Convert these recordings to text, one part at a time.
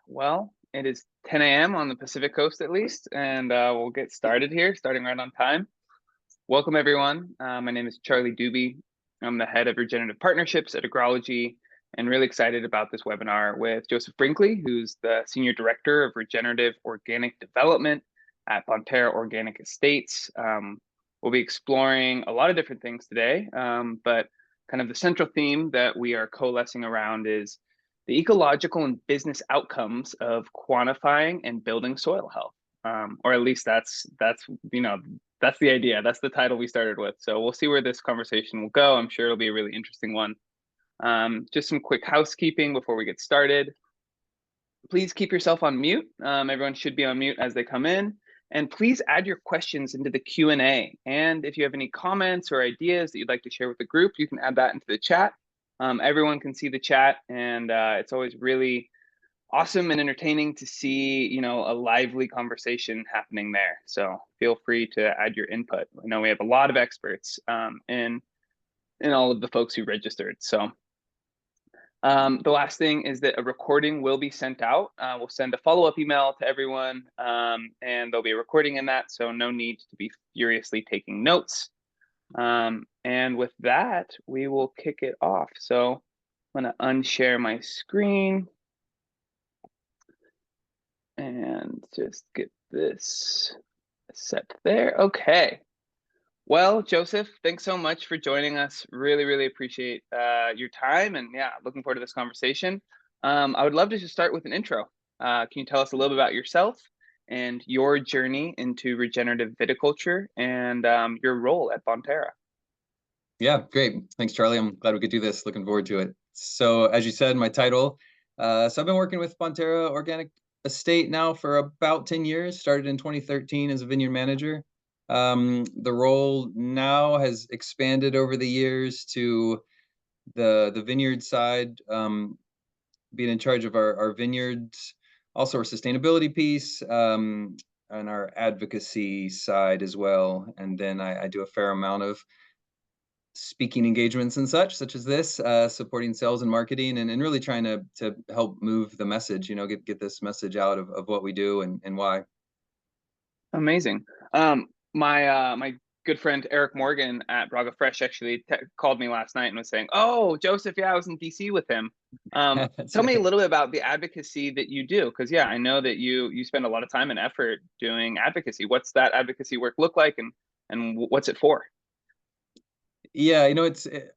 Well, it is 10 a.m. on the Pacific Coast at least, and we'll get started here, starting right on time. Welcome, everyone. My name is Charlie Dubbe. I'm the head of regenerative partnerships at Agrology, and really excited about this webinar with Joseph Brinkley, who's the senior director of regenerative organic development at Bonterra Organic Estates. We'll be exploring a lot of different things today, but kind of the central theme that we are coalescing around is the ecological and business outcomes of quantifying and building soil health. Or at least that's that's the idea. That's the title we started with. So we'll see where this conversation will go. I'm sure it'll be a really interesting one. Just some quick housekeeping before we get started. Please keep yourself on mute. Everyone should be on mute as they come in. And please add your questions into the Q&A. And if you have any comments or ideas that you'd like to share with the group, you can add that into the chat. Everyone can see the chat, and it's always really awesome and entertaining to see, a lively conversation happening there. So feel free to add your input. I know we have a lot of experts in all of the folks who registered. So the last thing is that a recording will be sent out. We'll send a follow-up email to everyone, and there'll be a recording in that, so no need to be furiously taking notes. And with that, we will kick it off. So I'm going to unshare my screen and just get this set there. Okay. Well, Joseph, thanks so much for joining us. Really, really appreciate your time, and yeah, looking forward to this conversation. I would love to just start with an intro. Can you tell us a little bit about yourself and your journey into regenerative viticulture and your role at Bonterra? Yeah, great. Thanks, Charlie. I'm glad we could do this. Looking forward to it. So as you said, my title, so I've been working with Bonterra Organic Estate now for about 10 years, started in 2013 as a vineyard manager. The role now has expanded over the years to the vineyard side, being in charge of our vineyards, also our sustainability piece, and our advocacy side as well. And then I do a fair amount of speaking engagements and such as this, supporting sales and marketing, and really trying to help move the message, get this message out of what we do and why. Amazing. My good friend Eric Morgan at Braga Fresh actually called me last night and was saying, "Oh, Joseph, yeah, I was in DC with him." Tell me a little bit about the advocacy that you do, because yeah, I know that you spend a lot of time and effort doing advocacy. What's that advocacy work look like, and what's it for? Yeah,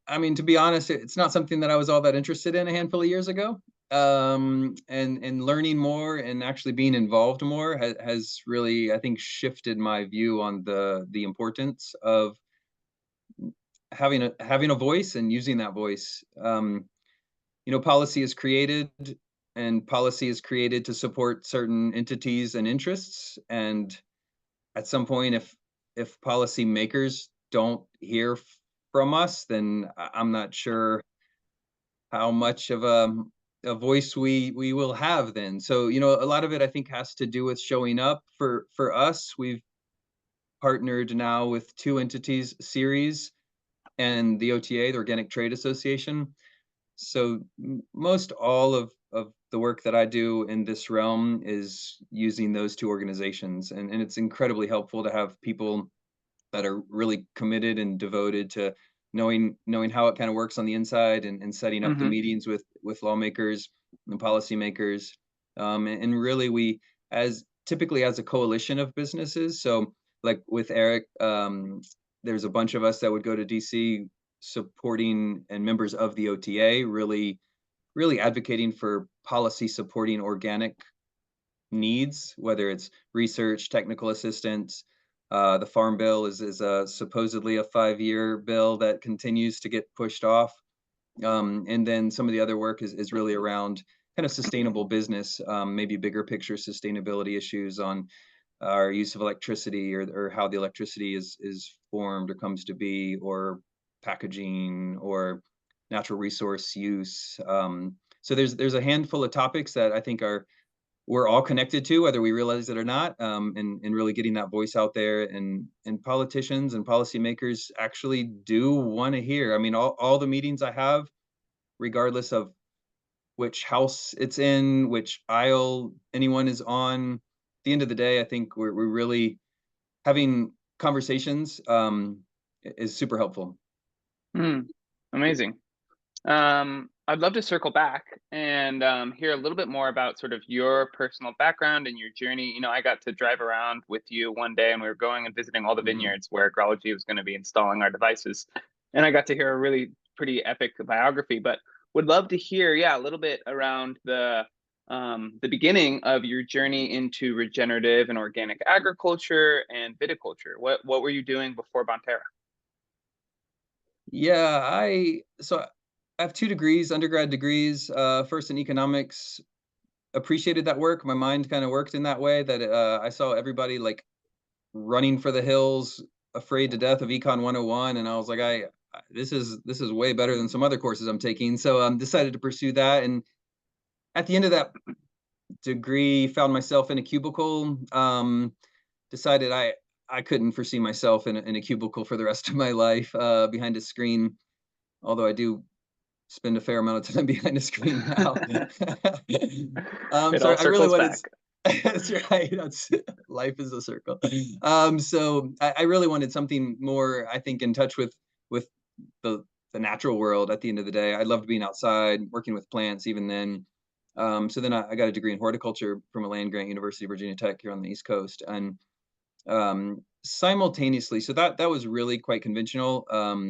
I mean, to be honest, it's not something that I was all that interested in a handful of years ago. And learning more and actually being involved more has really, I think, shifted my view on the importance of having a voice and using that voice. Policy is created, and policy is created to support certain entities and interests. And at some point, if policy makers don't hear from us, then I'm not sure how much of a voice we will have then. So, a lot of it I think has to do with showing up. For us, we've partnered now with two entities, Ceres and the OTA, the Organic Trade Association. So most all of the work that I do in this realm is using those two organizations. And it's incredibly helpful to have people that are really committed and devoted to knowing how it kind of works on the inside, and setting up the meetings with lawmakers and policymakers. And really we, as typically as a coalition of businesses, so like with Eric, there's a bunch of us that would go to DC supporting, and members of the OTA, really advocating for policy supporting organic needs, whether it's research, technical assistance. The Farm Bill is supposedly a 5-year bill that continues to get pushed off. And then some of the other work is really around kind of sustainable business, maybe bigger picture sustainability issues on our use of electricity, or how the electricity is formed or comes to be, or packaging, or natural resource use. So there's a handful of topics that I think we're all connected to, whether we realize it or not, and really getting that voice out there, and politicians and policymakers actually do want to hear. I mean, all the meetings I have, regardless of which house it's in, which aisle anyone is on. At the end of the day, I think we're really having conversations is super helpful. Hmm. Amazing. I'd love to circle back and hear a little bit more about sort of your personal background and your journey. You know, I got to drive around with you one day and we were going and visiting all the Mhm. vineyards where Agrology was going to be installing our devices. And I got to hear a really pretty epic biography, but would love to hear, yeah, a little bit around the beginning of your journey into regenerative and organic agriculture and viticulture. What were you doing before Bonterra? Yeah, I have 2 degrees, undergrad degrees, first in economics. Appreciated that work. My mind kinda worked in that way that, I saw everybody, like, running for the hills, afraid to death of Econ 101, and I was like, this is way better than some other courses I'm taking." So, decided to pursue that, and at the end of that degree, found myself in a cubicle, decided I couldn't foresee myself in a cubicle for the rest of my life, behind a screen, although I do spend a fair amount of time behind a screen now. It So all I really circles wanted back. that's right, that's life is a circle. So I really wanted something more, I think, in touch with the the natural world at the end of the day. I loved being outside, working with plants even then. So then I got a degree in horticulture from a land grant, University of Virginia Tech here on the East Coast, and simultaneously, so that was really quite conventional.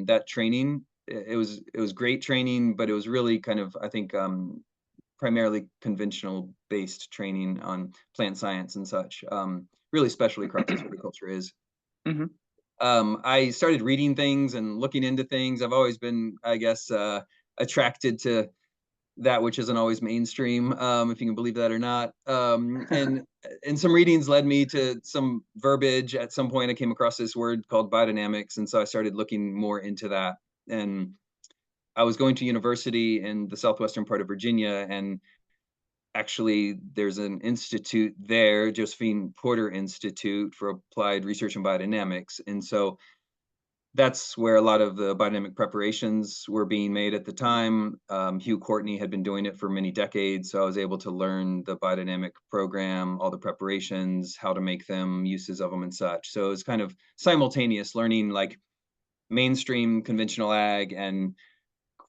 That training, it was great training, but it was really kind of, I think, primarily conventional based training on plant science and such. Really specialty crops as horticulture is. Hmm. I started reading things and looking into things. I've always been, I guess, attracted to that which isn't always mainstream, if you can believe that or not. And some readings led me to some verbiage. At some point, I came across this word called biodynamics, and so I started looking more into that. And I was going to university in the southwestern part of Virginia, and actually, there's an institute there, Josephine Porter Institute for Applied Research in Biodynamics, and so that's where a lot of the biodynamic preparations were being made at the time. Hugh Courtney had been doing it for many decades, so I was able to learn the biodynamic program, all the preparations, how to make them, uses of them, and such. So it was kind of simultaneous learning, like mainstream conventional ag and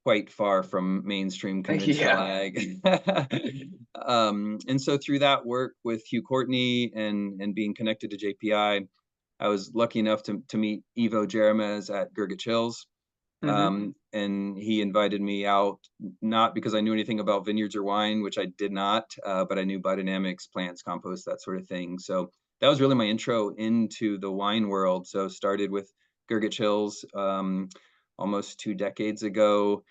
quite far from mainstream conventional Yeah. ag. And so through that work with Hugh Courtney and being connected to JPI, I was lucky enough to meet Ivo Jeremez at Gurgit Hills. Hmm. And he invited me out, not because I knew anything about vineyards or wine, which I did not, but I knew biodynamics, plants, compost, that sort of thing. So that was really my intro into the wine world. So started with Gurgit Hills almost 2 decades ago,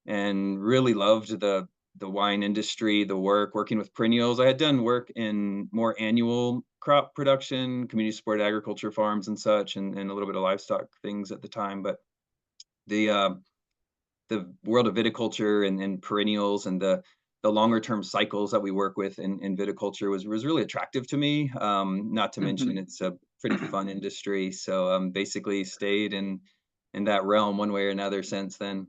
and really loved the wine industry, the work, working with perennials. I had done work in more annual crop production, community supported agriculture farms and such, and a little bit of livestock things at the time. But the uh, the world of viticulture and perennials and the longer term cycles that we work with in viticulture was really attractive to me. Not to mention Hmm. it's a pretty fun industry. So basically stayed in that realm one way or another since then.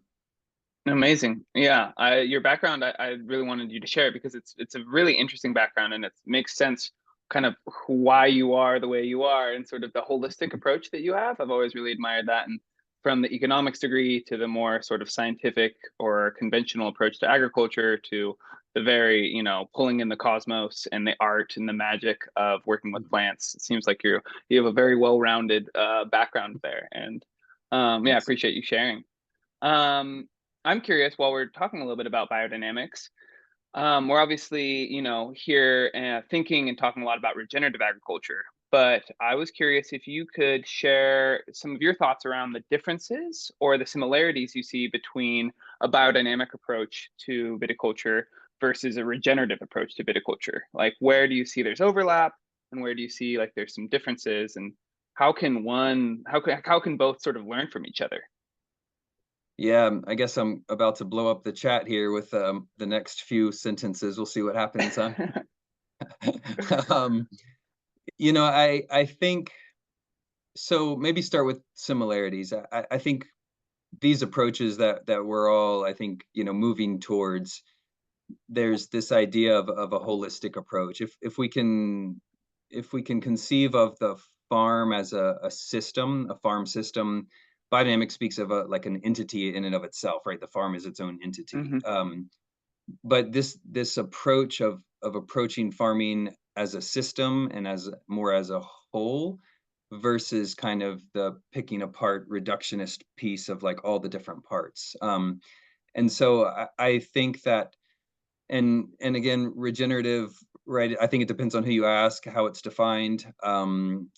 Amazing. Yeah, your background, I really wanted you to share it because it's a really interesting background and it makes sense kind of why you are the way you are and sort of the holistic approach that you have. I've always really admired that. And from the economics degree to the more sort of scientific or conventional approach to agriculture to the very, pulling in the cosmos and the art and the magic of working with plants. It seems like you have a very well-rounded background there. And yeah, I Thanks. appreciate you sharing. Um, I'm curious, while we're talking a little bit about biodynamics, we're obviously, here thinking and talking a lot about regenerative agriculture. But I was curious if you could share some of your thoughts around the differences or the similarities you see between a biodynamic approach to viticulture versus a regenerative approach to viticulture. Like, where do you see there's overlap, and where do you see like there's some differences, and how can both sort of learn from each other? Yeah, I guess I'm about to blow up the chat here with the next few sentences. We'll see what happens, huh? um, I think so. Maybe start with similarities. I think these approaches that we're all, I think, moving towards. there's this idea of a holistic approach. If we can conceive of the farm as a system, a farm system, biodynamics speaks of a like an entity in and of itself, right? The farm is its own entity. Hmm. But this approach of approaching farming as a system and as more as a whole versus kind of the picking apart reductionist piece of like all the different parts. And so I think that, and again, regenerative, right? I think it depends on who you ask, how it's defined.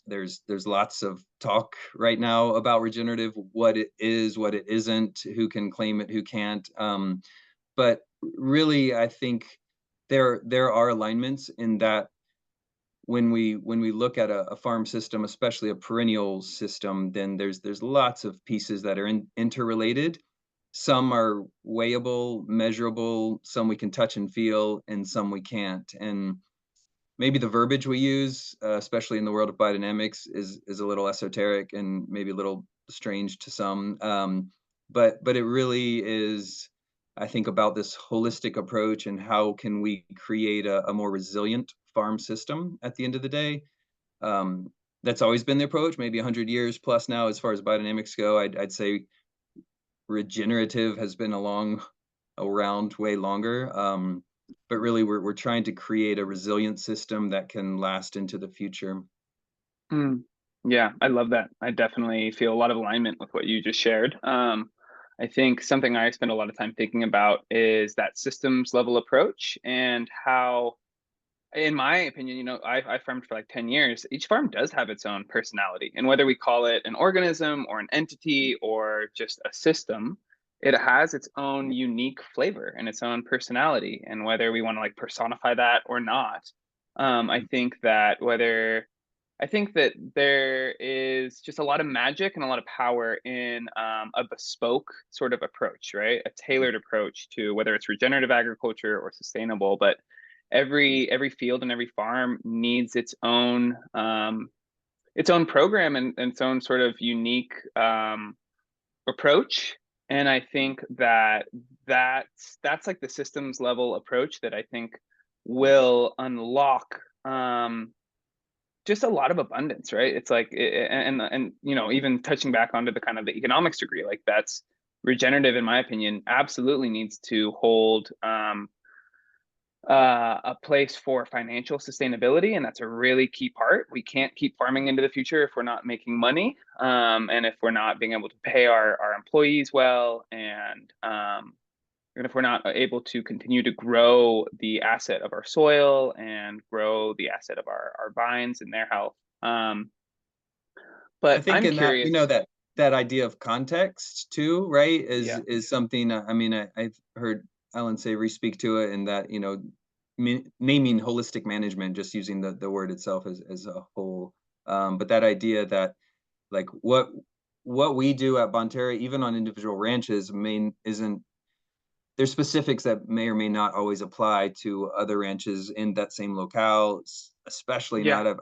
There's lots of talk right now about regenerative, what it is, what it isn't, who can claim it, who can't. But really, I think there are alignments in that when we look at a farm system, especially a perennial system, then there's lots of pieces that are interrelated. Some are weighable, measurable, some we can touch and feel, and some we can't. And maybe the verbiage we use, especially in the world of biodynamics, is a little esoteric and maybe a little strange to some. But it really is, I think, about this holistic approach and how can we create a more resilient farm system at the end of the day. That's always been the approach, maybe 100 years plus now as far as biodynamics go. I'd say regenerative has been around way longer. But really, we're trying to create a resilient system that can last into the future. Mm. Yeah, I love that. I definitely feel a lot of alignment with what you just shared. I think something I spend a lot of time thinking about is that systems level approach and how, in my opinion, I farmed for like 10 years. Each farm does have its own personality. And whether we call it an organism or an entity or just a system, it has its own unique flavor and its own personality. And whether we want to like personify that or not, I think that whether I think that there is just a lot of magic and a lot of power in a bespoke sort of approach, right? A tailored approach to whether it's regenerative agriculture or sustainable. But every field and every farm needs its own program and its own sort of unique approach. And I think that that's like the systems level approach that I think will unlock just a lot of abundance, right? It's like, and even touching back onto the kind of the economics degree, like that's regenerative, in my opinion, absolutely needs to hold a place for financial sustainability, and that's a really key part. We can't keep farming into the future if we're not making money, and if we're not being able to pay our employees well, and if we're not able to continue to grow the asset of our soil and grow the asset of our vines and their health. I But think I'm in that, curious. that idea of context too, right, Yeah. is something. I mean, I've heard Ellen Savory speak to it, in that naming holistic management, just using the word itself as a whole. But that idea that like what we do at Bonterra, even on individual ranches, isn't there's specifics that may or may not always apply to other ranches in that same locale, especially Yeah. not.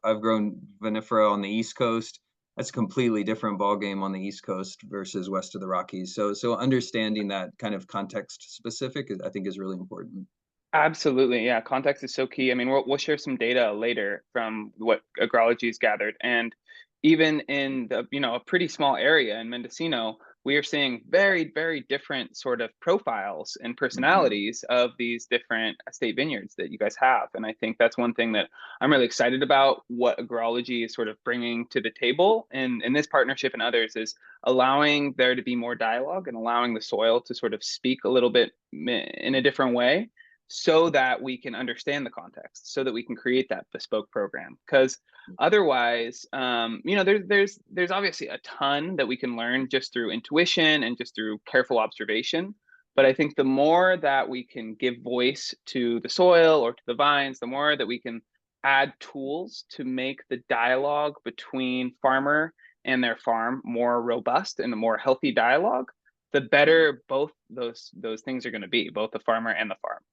I've grown vinifera on the East Coast. That's a completely different ballgame on the East Coast versus west of the Rockies. So understanding that kind of context specific, I think, is really important. Absolutely. Yeah. Context is so key. I mean, we'll share some data later from what Agrology has gathered. And even in a pretty small area in Mendocino, we are seeing very, very different sort of profiles and Mhm. personalities of these different estate vineyards that you guys have. And I think that's one thing that I'm really excited about what Agrology is sort of bringing to the table in this partnership and others is allowing there to be more dialogue and allowing the soil to sort of speak a little bit in a different way so that we can understand the context, so that we can create that bespoke program. Because otherwise, there's obviously a ton that we can learn just through intuition and just through careful observation. But I think the more that we can give voice to the soil or to the vines, the more that we can add tools to make the dialogue between farmer and their farm more robust and a more healthy dialogue, the better both those things are going to be, both the farmer and the farm.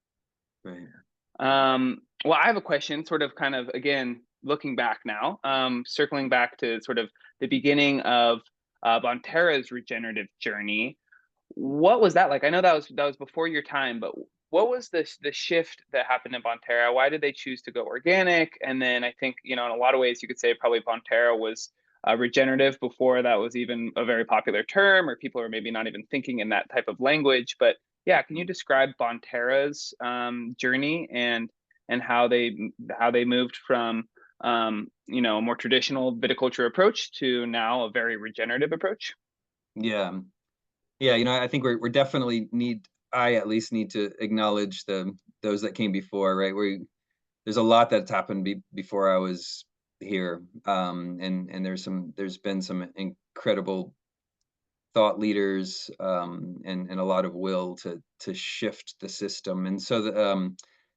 Right. Well, I have a question, sort of kind of again, looking back now, circling back to sort of the beginning of Bonterra's regenerative journey. What was that like? I know that was before your time, but what was the shift that happened in Bonterra? Why did they choose to go organic? And then I think, in a lot of ways, you could say probably Bonterra was regenerative before that was even a very popular term, or people are maybe not even thinking in that type of language. But yeah, can you describe Bonterra's journey and how they moved from a more traditional viticulture approach to now a very regenerative approach? Yeah. Yeah, I think we're definitely I at least need to acknowledge those that came before, right? There's a lot that's happened before I was here. And there's been some incredible thought leaders, and a lot of will to shift the system. And so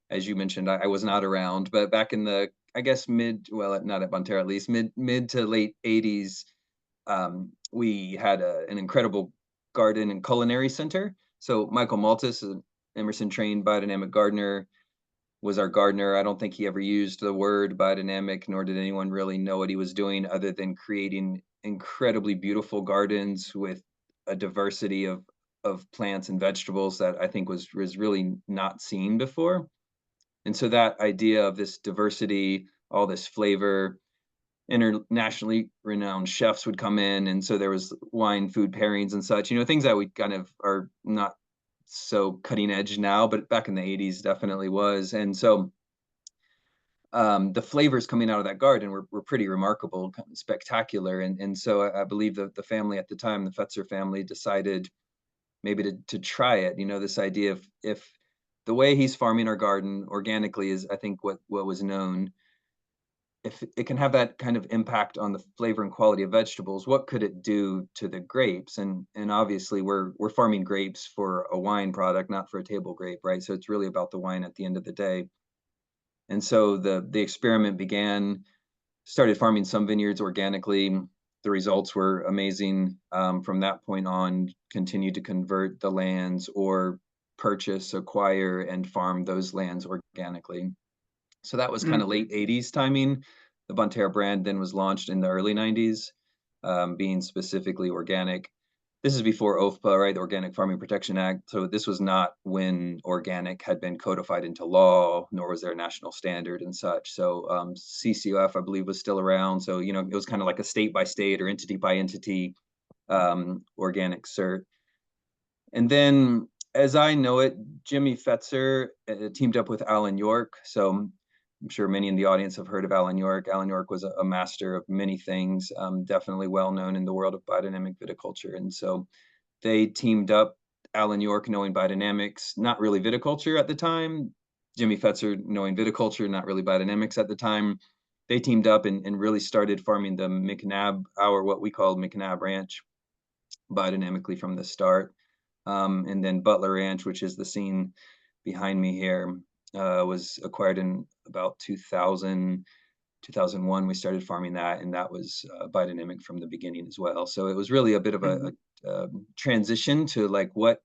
as you mentioned, I was not around, but back in the, I guess, well, not at Bonterra, at least mid to late 80s, we had an incredible garden and culinary center. So Michael Maltus, an Emerson trained biodynamic gardener, was our gardener. I don't think he ever used the word biodynamic, nor did anyone really know what he was doing other than creating incredibly beautiful gardens with a diversity of plants and vegetables that I think was really not seen before. And so that idea of this diversity, all this flavor, internationally renowned chefs would come in, and so there was wine food pairings and such, things that we kind of are not so cutting edge now, but back in the 80s definitely was. And so the flavors coming out of that garden were pretty remarkable, kind of spectacular. And so I believe the family at the time, the Fetzer family, decided maybe to try it. This idea of, if the way he's farming our garden organically is, I think, what was known, if it can have that kind of impact on the flavor and quality of vegetables, what could it do to the grapes? And obviously we're farming grapes for a wine product, not for a table grape, right? So it's really about the wine at the end of the day. And so the experiment began, started farming some vineyards organically. The results were amazing. From that point on, continued to convert the lands or purchase, acquire, and farm those lands organically. So that was kind Mm, of late 80s timing. The Bonterra brand then was launched in the early 90s, being specifically organic. This is before OFPA, right? The Organic Farming Protection Act. So this was not when organic had been codified into law, nor was there a national standard and such. So CCOF, I believe, was still around. So, it was kind of like a state by state or entity by entity organic cert. And then, as I know it, Jimmy Fetzer teamed up with Alan York. So I'm sure many in the audience have heard of Alan York. Alan York was a master of many things, definitely well known in the world of biodynamic viticulture. And so they teamed up. Alan York knowing biodynamics, not really viticulture at the time. Jimmy Fetzer knowing viticulture, not really biodynamics at the time. They teamed up and really started farming the McNabb, what we call McNabb Ranch, biodynamically from the start. And then Butler Ranch, which is the scene behind me here, was acquired in about 2000, 2001. We started farming that, and that was biodynamic from the beginning as well. So it was really a bit of mhm. a transition to, like, what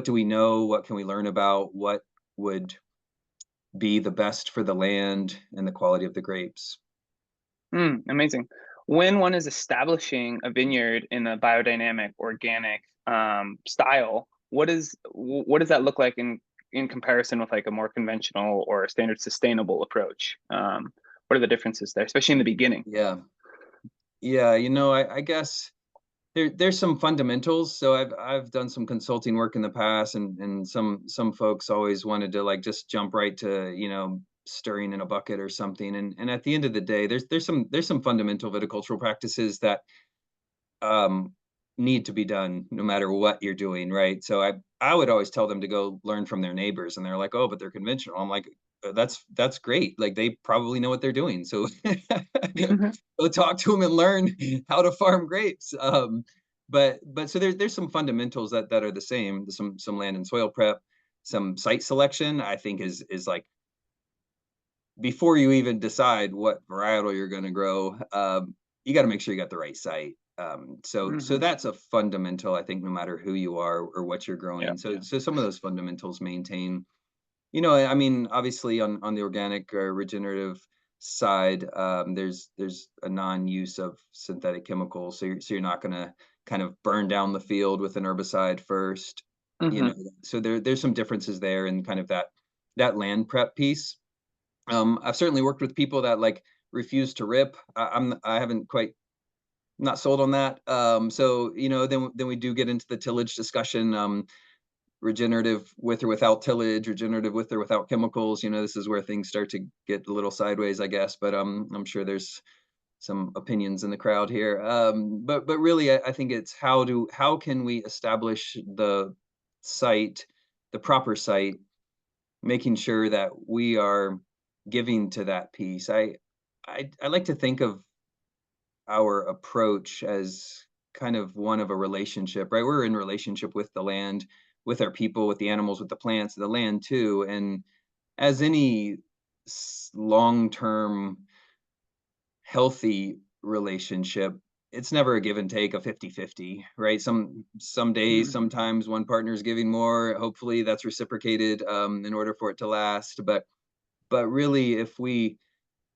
do we know? What can we learn about? What would be the best for the land and the quality of the grapes? Amazing. When one is establishing a vineyard in a biodynamic organic style, what does that look like in comparison with like a more conventional or a standard sustainable approach? What are the differences there, especially in the beginning? Yeah. Yeah, I guess there's some fundamentals. So I've done some consulting work in the past, and some folks always wanted to, like, just jump right to, stirring in a bucket or something. And at the end of the day, there's some fundamental viticultural practices that um need to be done no matter what you're doing, right? So I would always tell them to go learn from their neighbors, and they're like, "Oh, but they're conventional." I'm like, That's great. Like, they probably know what they're doing. So Mhm. go talk to them and learn how to farm grapes." But so there's some fundamentals that are the same. There's some land and soil prep, some site selection. I think is like, before you even decide what varietal you're going to grow, you got to make sure you got the right site. So Mhm. that's a fundamental, I think, no matter who you are or what you're Yeah. growing. So some of those fundamentals maintain. I mean, obviously on the organic or regenerative side, there's a non-use of synthetic chemicals, so you're not going to kind of burn down the field with an herbicide first. you Hmm. know, so there's some differences there in kind of that land prep piece. I've certainly worked with people that like refuse to rip. I haven't quite not sold on that. So then we do get into the tillage discussion. Regenerative with or without tillage, regenerative with or without chemicals. This is where things start to get a little sideways, I guess. But I'm sure there's some opinions in the crowd here. But really, I think it's how can we establish the site, the proper site, making sure that we are giving to that piece. I like to think of our approach as kind of one of a relationship, right? We're in relationship with the land, with our people, with the animals, with the plants, the land too. And as any long-term healthy relationship, it's never a give and take, a 50-50, right? Some days, Hmm. sometimes one partner is giving more. Hopefully that's reciprocated in order for it to last. But really, if we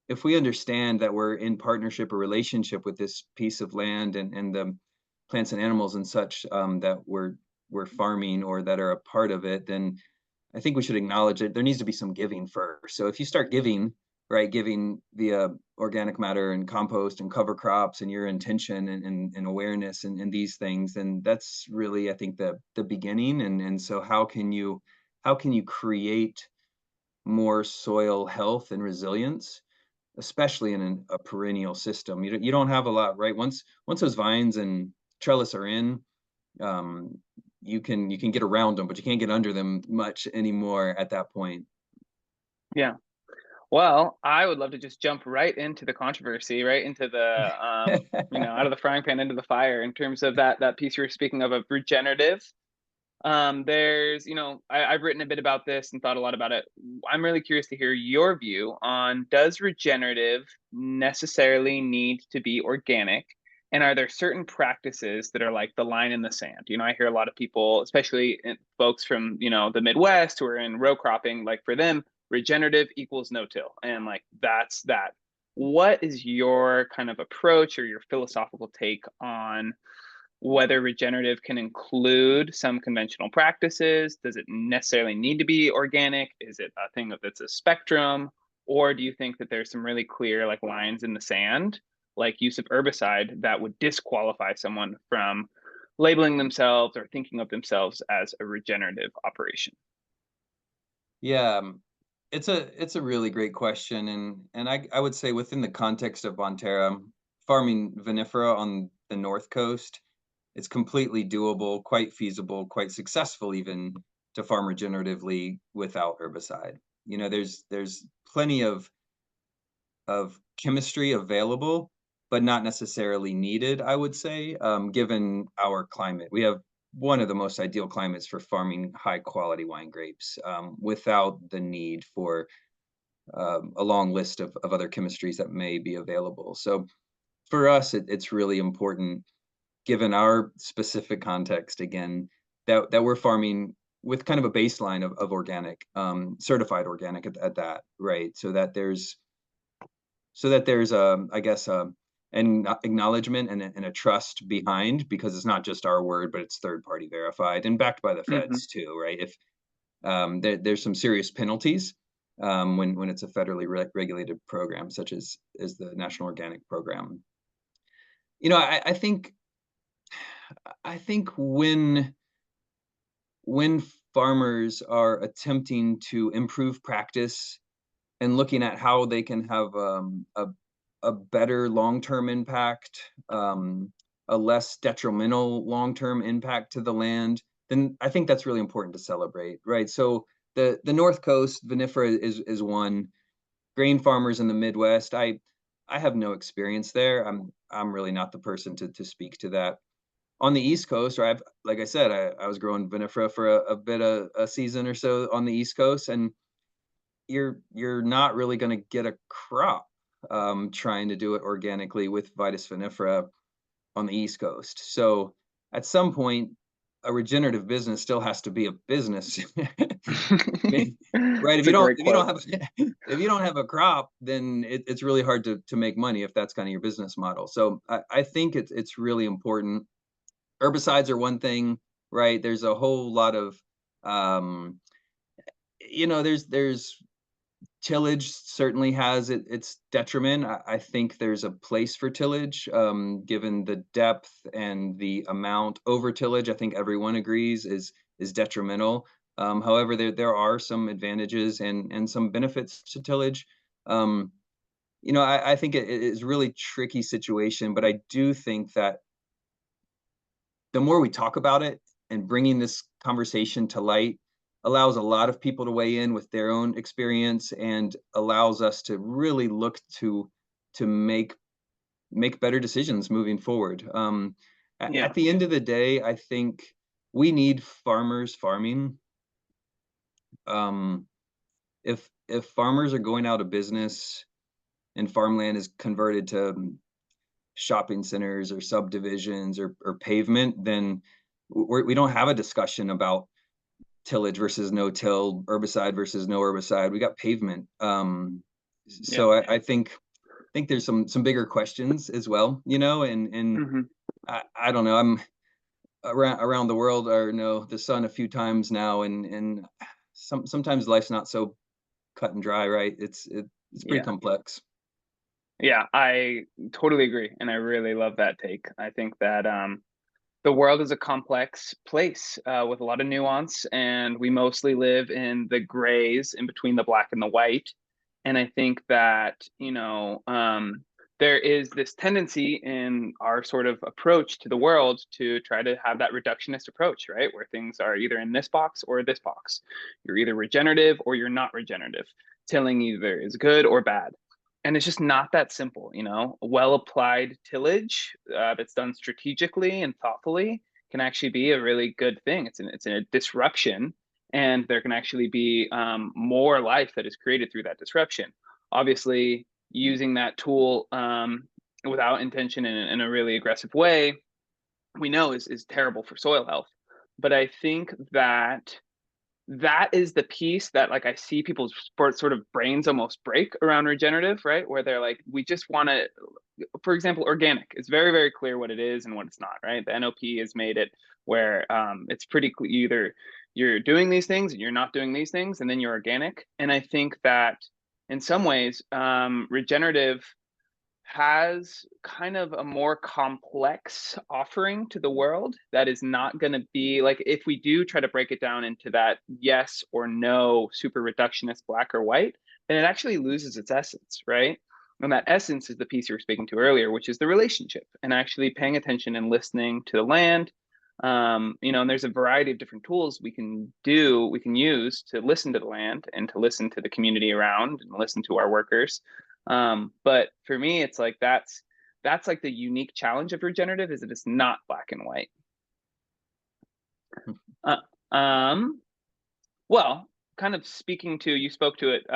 understand that we're in partnership or relationship with this piece of land and the plants and animals and such, that we're farming or that are a part of it, then I think we should acknowledge it. There needs to be some giving first. So if you start giving, right, giving via organic matter and compost and cover crops and your intention and awareness and these things, then that's really, I think, the beginning. And so how can you create more soil health and resilience, especially in a perennial system? You don't have a lot, right? Once those vines and trellis are in, um, you can get around them, but you can't get under them much anymore at that point. Yeah. Well, I would love to just jump right into the controversy, right into the out of the frying pan into the fire in terms of that piece you were speaking of regenerative. There's, I've written a bit about this and thought a lot about it. I'm really curious to hear your view on, does regenerative necessarily need to be organic? And are there certain practices that are like the line in the sand? I hear a lot of people, especially folks from, the Midwest who are in row cropping, like for them, regenerative equals no-till. And like, that's that. What is your kind of approach or your philosophical take on whether regenerative can include some conventional practices? Does it necessarily need to be organic? Is it a thing that's a spectrum? Or do you think that there's some really clear like lines in the sand, like use of herbicide, that would disqualify someone from labeling themselves or thinking of themselves as a regenerative operation? Yeah, it's a really great question, and I would say within the context of Bonterra, farming vinifera on the North Coast, it's completely doable, quite feasible, quite successful even to farm regeneratively without herbicide. There's plenty of chemistry available, but not necessarily needed, I would say, given our climate. We have one of the most ideal climates for farming high quality wine grapes, without the need for a long list of other chemistries that may be available. So for us, it's really important, given our specific context, again, that we're farming with kind of a baseline of organic, certified organic at that, right? So that there's I guess, an acknowledgement and a trust behind, because it's not just our word, but it's third party verified and backed by the Mm-hmm. feds too, right? If there's some serious penalties when it's a federally regulated program, such as the National Organic Program. I think when farmers are attempting to improve practice and looking at how they can have a better long-term impact, a less detrimental long-term impact to the land, then I think that's really important to celebrate, right? So the North Coast, vinifera is one. Grain farmers in the Midwest, I have no experience there. I'm really not the person to speak to that. On the East Coast, or like I said, I was growing vinifera for a bit of a season or so on the East Coast, and you're not really going to get a crop trying to do it organically with Vitis vinifera on the East Coast. So at some point, a regenerative business still has to be a business. Right? If It's you a don't great if you don't quote. have if you don't have a crop, then it's really hard to make money if that's kind of your business model. So I think it's really important. Herbicides are one thing, right? There's a whole lot of, um, there's tillage certainly has its detriment. I think there's a place for tillage, given the depth and the amount. Over tillage, I think everyone agrees is detrimental. However, there are some advantages and some benefits to tillage. Um, I think it is a really tricky situation, but I do think that the more we talk about it and bringing this conversation to light allows a lot of people to weigh in with their own experience and allows us to really look to make better decisions moving forward. Yeah. At the end of the day, I think we need farmers farming. Um, if farmers are going out of business and farmland is converted to shopping centers or subdivisions or pavement, then we don't have a discussion about tillage versus no till, herbicide versus no herbicide. We got pavement. Yeah. So I think there's some bigger questions as well, and Hmm. I don't know. I'm around the world or no the sun a few times now, and sometimes life's not so cut and dry, right? It's pretty Yeah. complex. Yeah, I totally agree, and I really love that take. I think that the world is a complex place with a lot of nuance, and we mostly live in the grays in between the black and the white. And I think that, there is this tendency in our sort of approach to the world to try to have that reductionist approach, right? Where things are either in this box or this box. You're either regenerative or you're not regenerative. Tilling either is good or bad. And it's just not that simple, well applied tillage that's done strategically and thoughtfully can actually be a really good thing. It's a disruption, and there can actually be more life that is created through that disruption. Obviously, using that tool without intention in a really aggressive way, we know is terrible for soil health. But I think that that is the piece that, like, I see people's sort of brains almost break around regenerative, right? Where they're like, we just want to, for example, organic. It's very, very clear what it is and what it's not, right? The NOP has made it where it's pretty clear either you're doing these things and you're not doing these things, and then you're organic. And I think that in some ways, regenerative has kind of a more complex offering to the world that is not going to be like, if we do try to break it down into that yes or no super reductionist black or white, then it actually loses its essence, right? And that essence is the piece you were speaking to earlier, which is the relationship and actually paying attention and listening to the land. And there's a variety of different tools we can use to listen to the land and to listen to the community around and listen to our workers. But for me, it's like that's like the unique challenge of regenerative, is that it's not black and white. Uh, um, well, kind of speaking to, you spoke to it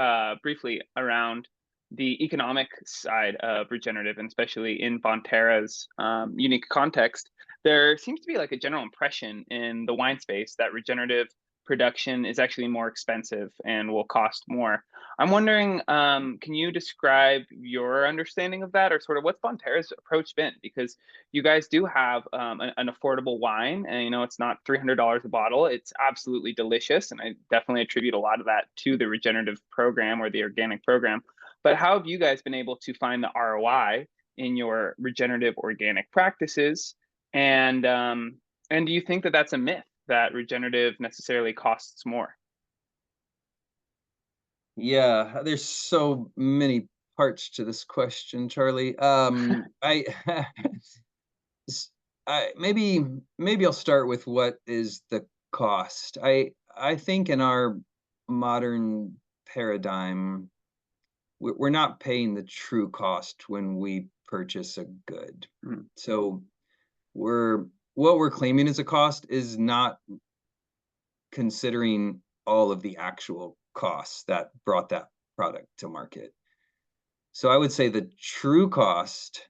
briefly around the economic side of regenerative, and especially in Bonterra's unique context. There seems to be like a general impression in the wine space that regenerative production is actually more expensive and will cost more. I'm wondering, can you describe your understanding of that, or sort of what's Bonterra's approach been? Because you guys do have an affordable wine, and it's not $300 a bottle. It's absolutely delicious, and I definitely attribute a lot of that to the regenerative program or the organic program. But how have you guys been able to find the ROI in your regenerative organic practices? And do you think that that's a myth, that regenerative necessarily costs more? Yeah, there's so many parts to this question, Charlie. I, s- maybe I'll start with what is the cost. I think in our modern paradigm, we're not paying the true cost when we purchase a good. Mm. So we're what we're claiming as a cost is not considering all of the actual costs that brought that product to market. So I would say the true cost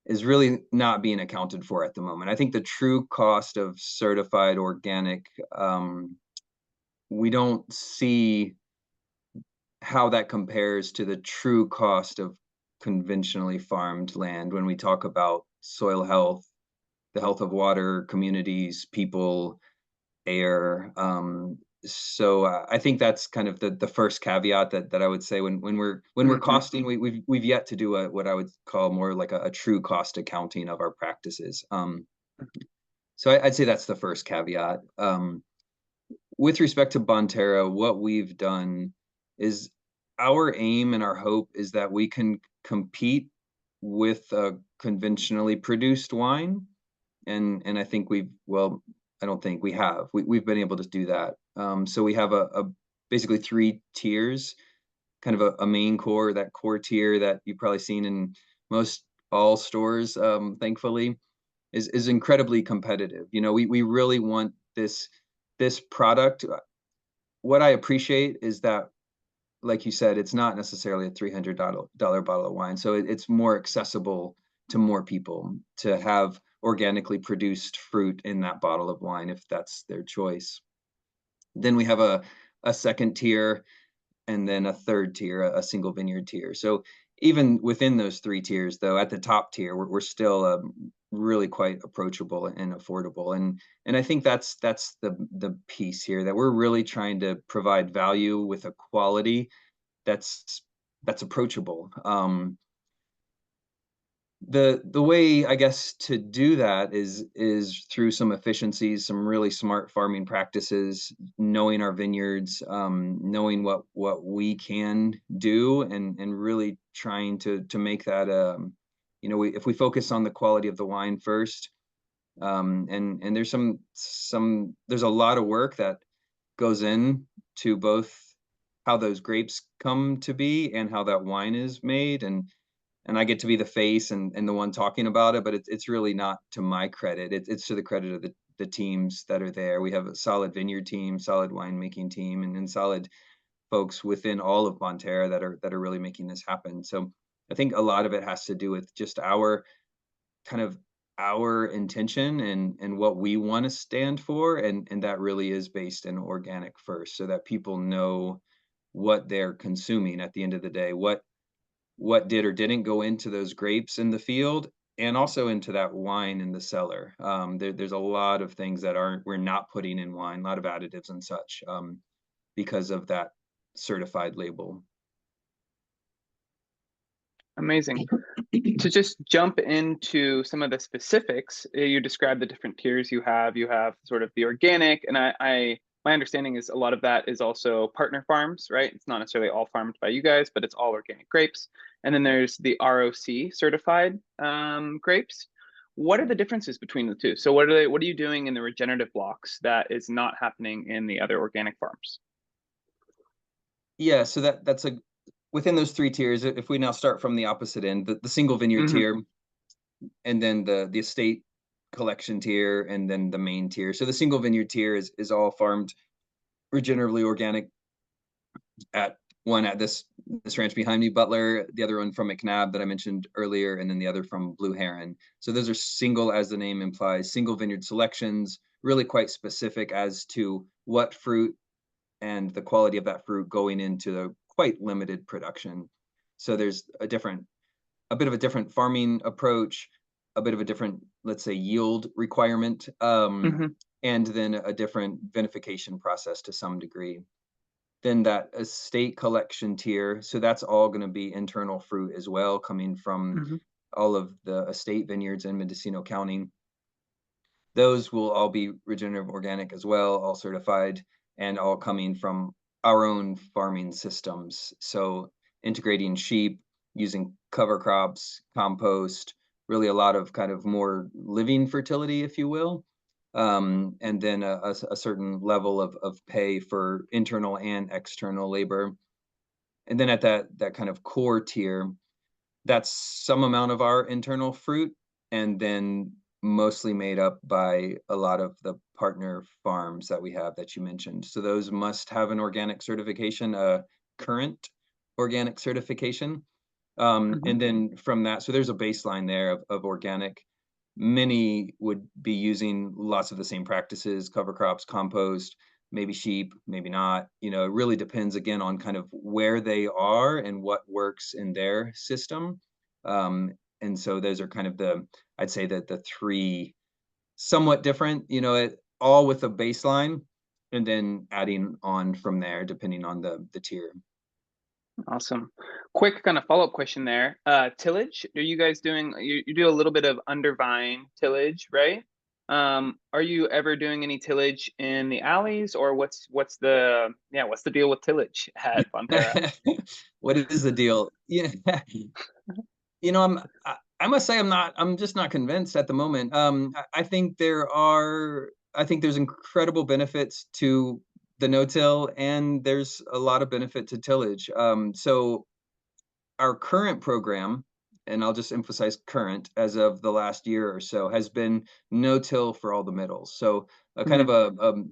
is really not being accounted for at the moment. I think the true cost of certified organic, we don't see how that compares to the true cost of conventionally farmed land when we talk about soil health, the health of water, communities, people, air. So I think that's kind of the first caveat that I would say when we're Hmm. costing, we've yet to do what I would call more like a true cost accounting of our practices. So I'd say that's the first caveat. With respect to Bonterra, what we've done is our aim and our hope is that we can compete with a conventionally produced wine, and I think I don't think we have. We've been able to do that. So we have a basically three tiers, kind of a main core, that core tier that you've probably seen in most all stores, thankfully, is incredibly competitive. You know, we really want this product. What I appreciate is that, like you said, it's not necessarily a $300 bottle of wine, so it's more accessible to more people to have organically produced fruit in that bottle of wine if that's their choice. Then we have a second tier and then a third tier, a single vineyard tier. So even within those three tiers, though, at the top tier, we're still really quite approachable and affordable. And I think that's the piece here, that we're really trying to provide value with a quality that's that's approachable. The way, I guess, to do that is through some efficiencies, some really smart farming practices, knowing our vineyards, knowing what we can do, and really trying to make that, if we focus on the quality of the wine first, and there's a lot of work that goes in to both how those grapes come to be and how that wine is made, and I get to be the face and the one talking about it, but it's really not to my credit. It's to the credit of the teams that are there. We have a solid vineyard team, solid winemaking team, and solid folks within all of Bonterra that are really making this happen. So I think a lot of it has to do with just kind of our intention and what we want to stand for, and that really is based in organic first, so that people know what they're consuming at the end of the day, what did or didn't go into those grapes in the field, and also into that wine in the cellar. There's a lot of things that we're not putting in wine, a lot of additives and such, because of that certified label. Amazing. To just jump into some of the specifics, you described the different tiers you have. You have sort of the organic, and my understanding is a lot of that is also partner farms, right? It's not necessarily all farmed by you guys, but it's all organic grapes. And then there's the ROC certified grapes. What are the differences between the two? So what are you doing in the regenerative blocks that is not happening in the other organic farms? Yeah, so that's a within those three tiers. If we now start from the opposite end, the single vineyard Hmm. tier, and then the estate collection tier, and then the main tier. So the single vineyard tier is all farmed regeneratively organic at this ranch behind me, Butler, the other one from McNabb that I mentioned earlier, and then the other from Blue Heron. So those are single, as the name implies, single vineyard selections, really quite specific as to what fruit and the quality of that fruit going into the quite limited production. So there's a bit of a different farming approach, a bit of a different, let's say, yield requirement, Hmm. and then a different vinification process to some degree. Then that estate collection tier, so that's all going to be internal fruit as well, coming from Hmm. all of the estate vineyards in Mendocino County. Those will all be regenerative organic as well, all certified, and all coming from our own farming systems. So integrating sheep, using cover crops, compost, really a lot of kind of more living fertility, if you will. And then a certain level of pay for internal and external labor. And then at that kind of core tier, that's some amount of our internal fruit, and then mostly made up by a lot of the partner farms that we have that you mentioned. So those must have an organic certification, a current organic certification. Hmm. And then from that, so there's a baseline there of organic. Many would be using lots of the same practices, cover crops, compost, maybe sheep, maybe not. You know, it really depends again on kind of where they are and what works in their system. And so those are kind of I'd say that the three somewhat different, all with a baseline, and then adding on from there, depending on the tier. Awesome. Quick kind of follow-up question there. Tillage, are you guys doing, you do a little bit of undervine tillage, right? Are you ever doing any tillage in the alleys, or what's the deal with tillage at Bonterra? What is the deal? Yeah. I must say I'm just not convinced at the moment. I think there's incredible benefits to the no-till, and there's a lot of benefit to tillage. So our current program, and I'll just emphasize current, as of the last year or so, has been no-till for all the middles. So a kind of Hmm.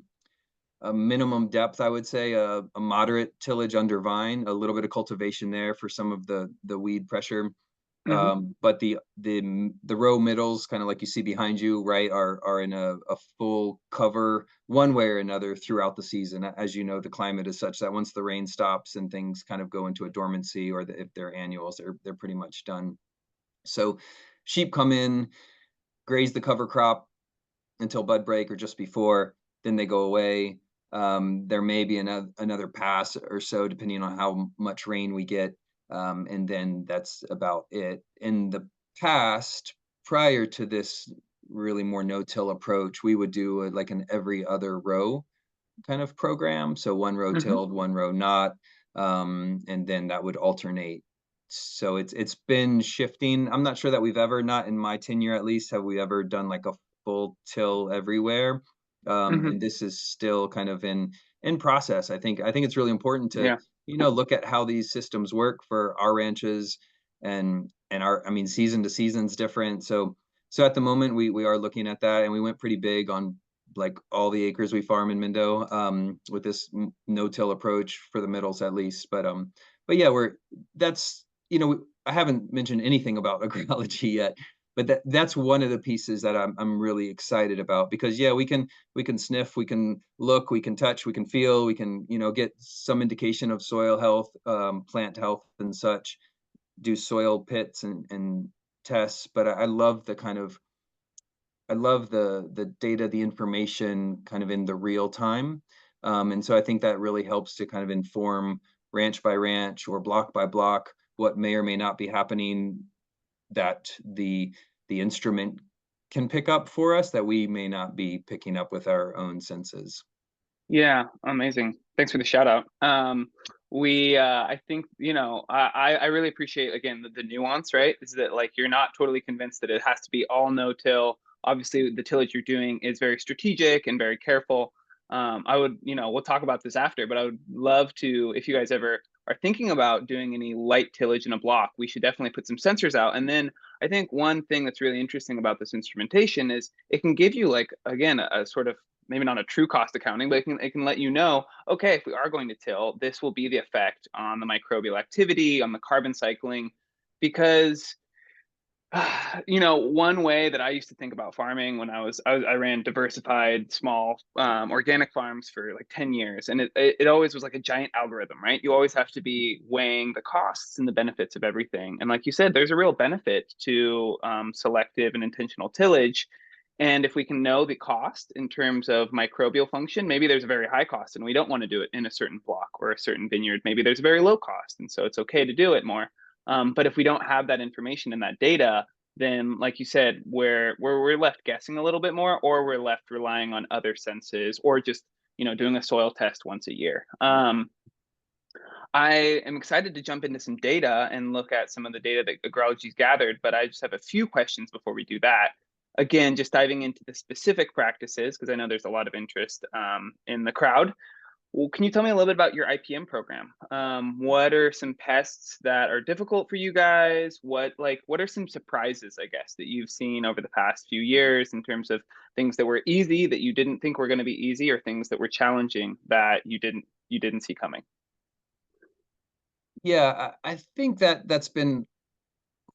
a minimum depth, I would say, a moderate tillage under vine, a little bit of cultivation there for some of the weed pressure. Hmm. But the row middles, kind of like you see behind you, right, are in a full cover one way or another throughout the season. As you know, the climate is such that once the rain stops and things kind of go into a dormancy, or if they're annuals, they're pretty much done. So sheep come in, graze the cover crop until bud break or just before, then they go away. There may be another pass or so, depending on how much rain we get, and then that's about it. In the past, prior to this really more no-till approach, we would do like an every other row kind of program. So one row Hmm. tilled, one row not, and then that would alternate. So it's been shifting. I'm not sure that we've ever, not in my tenure at least, have we ever done like a full till everywhere. Hmm. And this is still kind of in process. I think it's really important to, Yeah. look at how these systems work for our ranches, and our, I mean, season to season's different. So at the moment we are looking at that, and we went pretty big on like all the acres we farm in Mendo, with this no-till approach for the middles at least. But yeah, that's, I haven't mentioned anything about agrology yet, but that's one of the pieces that I'm really excited about, because yeah, we can sniff, we can look, we can touch, we can feel, we can, get some indication of soil health, plant health and such, do soil pits and tests. But I love the data, the information kind of in the real time. And so I think that really helps to kind of inform ranch by ranch or block by block what may or may not be happening, that the instrument can pick up for us, that we may not be picking up with our own senses. Yeah, amazing. Thanks for the shout out. I think, I really appreciate again the nuance, right? Is that like you're not totally convinced that it has to be all no-till. Obviously, the tillage you're doing is very strategic and very careful. I would, we'll talk about this after, but I would love to, if you guys ever are thinking about doing any light tillage in a block, we should definitely put some sensors out. And then I think one thing that's really interesting about this instrumentation is it can give you like, again, a sort of maybe not a true cost accounting, but it can let you know, okay, if we are going to till, this will be the effect on the microbial activity, on the carbon cycling, because one way that I used to think about farming when I ran diversified small organic farms for like 10 years, and it always was like a giant algorithm, right? You always have to be weighing the costs and the benefits of everything. And like you said, there's a real benefit to selective and intentional tillage. And if we can know the cost in terms of microbial function, maybe there's a very high cost and we don't want to do it in a certain block or a certain vineyard. Maybe there's a very low cost, and so it's okay to do it more. But if we don't have that information and that data, then, like you said, we're left guessing a little bit more, or we're left relying on other senses, or just doing a soil test once a year. I am excited to jump into some data and look at some of the data that Agrology's gathered, but I just have a few questions before we do that. Again, just diving into the specific practices, because I know there's a lot of interest in the crowd. Well, can you tell me a little bit about your IPM program? What are some pests that are difficult for you guys? What are some surprises, I guess, that you've seen over the past few years in terms of things that were easy that you didn't think were going to be easy, or things that were challenging that you didn't see coming? Yeah, I think that's been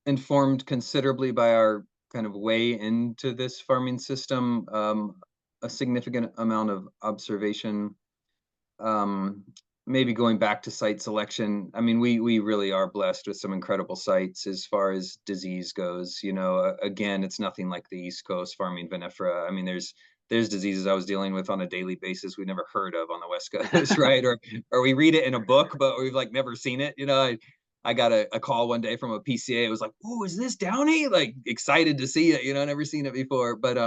informed considerably by our kind of way into this farming system, a significant amount of observation. Um, maybe going back to site selection, I mean, we really are blessed with some incredible sites as far as disease goes. Again, it's nothing like the East Coast farming vinifera. I mean, there's diseases I was dealing with on a daily basis we never heard of on the West Coast, right? Or we read it in a book, but we've like never seen it. I got a call one day from a PCA. It was like, "Oh, is this Downy?" Like excited to see it. Never seen it before. But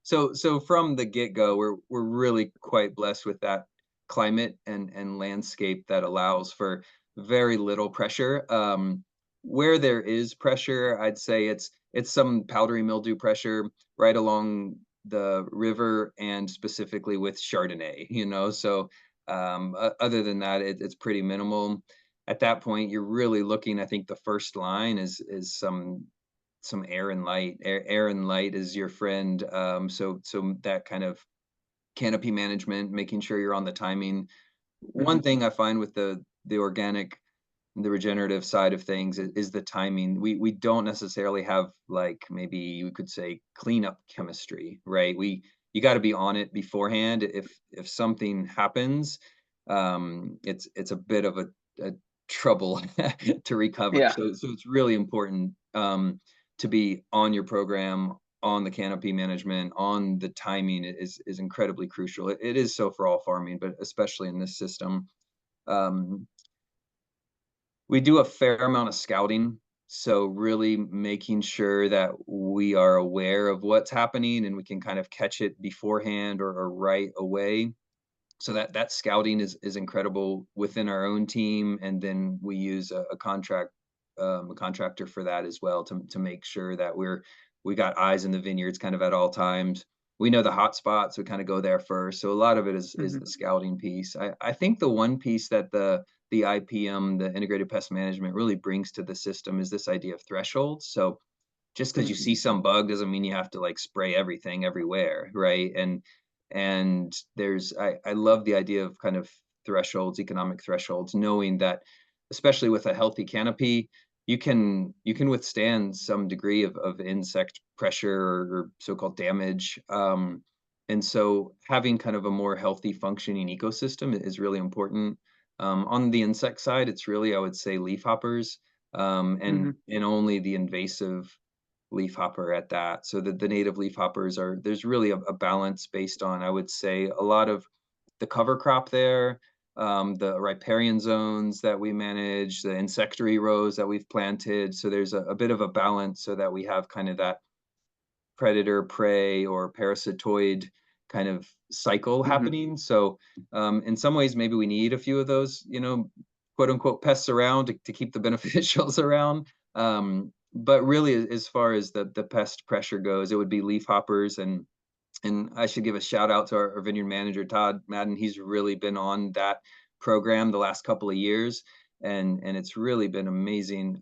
so from the get go, we're really quite blessed with that climate and landscape that allows for very little pressure. Where there is pressure, I'd say it's some powdery mildew pressure right along the river and specifically with Chardonnay. So other than that, it's pretty minimal. At that point, you're really looking. I think the first line is some air and light. Air and light is your friend. So that kind of canopy management, making sure you're on the timing. One Mhm. thing I find with the organic, the regenerative side of things is the timing. We don't necessarily have, like, maybe you could say, cleanup chemistry, right? You got to be on it beforehand. If something happens, it's a bit of a trouble to recover. Yeah. So it's really important to be on your program, on the canopy management, on the timing is incredibly crucial. It is so for all farming, but especially in this system. Um, we do a fair amount of scouting, so really making sure that we are aware of what's happening and we can kind of catch it beforehand or right away. So that scouting is incredible within our own team, and then we use a contractor for that as well to make sure that we got eyes in the vineyards kind of at all times. We know the hot spots, we kind of go there first. So a lot of it is Mhm. the scouting piece. I think the one piece that the IPM, the integrated pest management, really brings to the system is this idea of thresholds. So just because you Mhm. see some bug doesn't mean you have to like spray everything everywhere, right? And I love the idea of kind of thresholds, economic thresholds, knowing that especially with a healthy canopy, you can withstand some degree of insect pressure or so-called damage. And so having kind of a more healthy functioning ecosystem is really important. On the insect side, it's really, I would say, leafhoppers, Mhm. and only the invasive leafhopper at that. So the native leafhoppers there's really a balance based on, I would say, a lot of the cover crop there, the riparian zones that we manage, the insectary rows that we've planted. So there's a bit of a balance so that we have kind of that predator prey or parasitoid kind of cycle Mhm. happening. So in some ways, maybe we need a few of those, quote unquote pests around to keep the beneficials around. But really, as far as the pest pressure goes, it would be leafhoppers, and I should give a shout out to our vineyard manager, Todd Madden. He's really been on that program the last couple of years, and it's really been amazing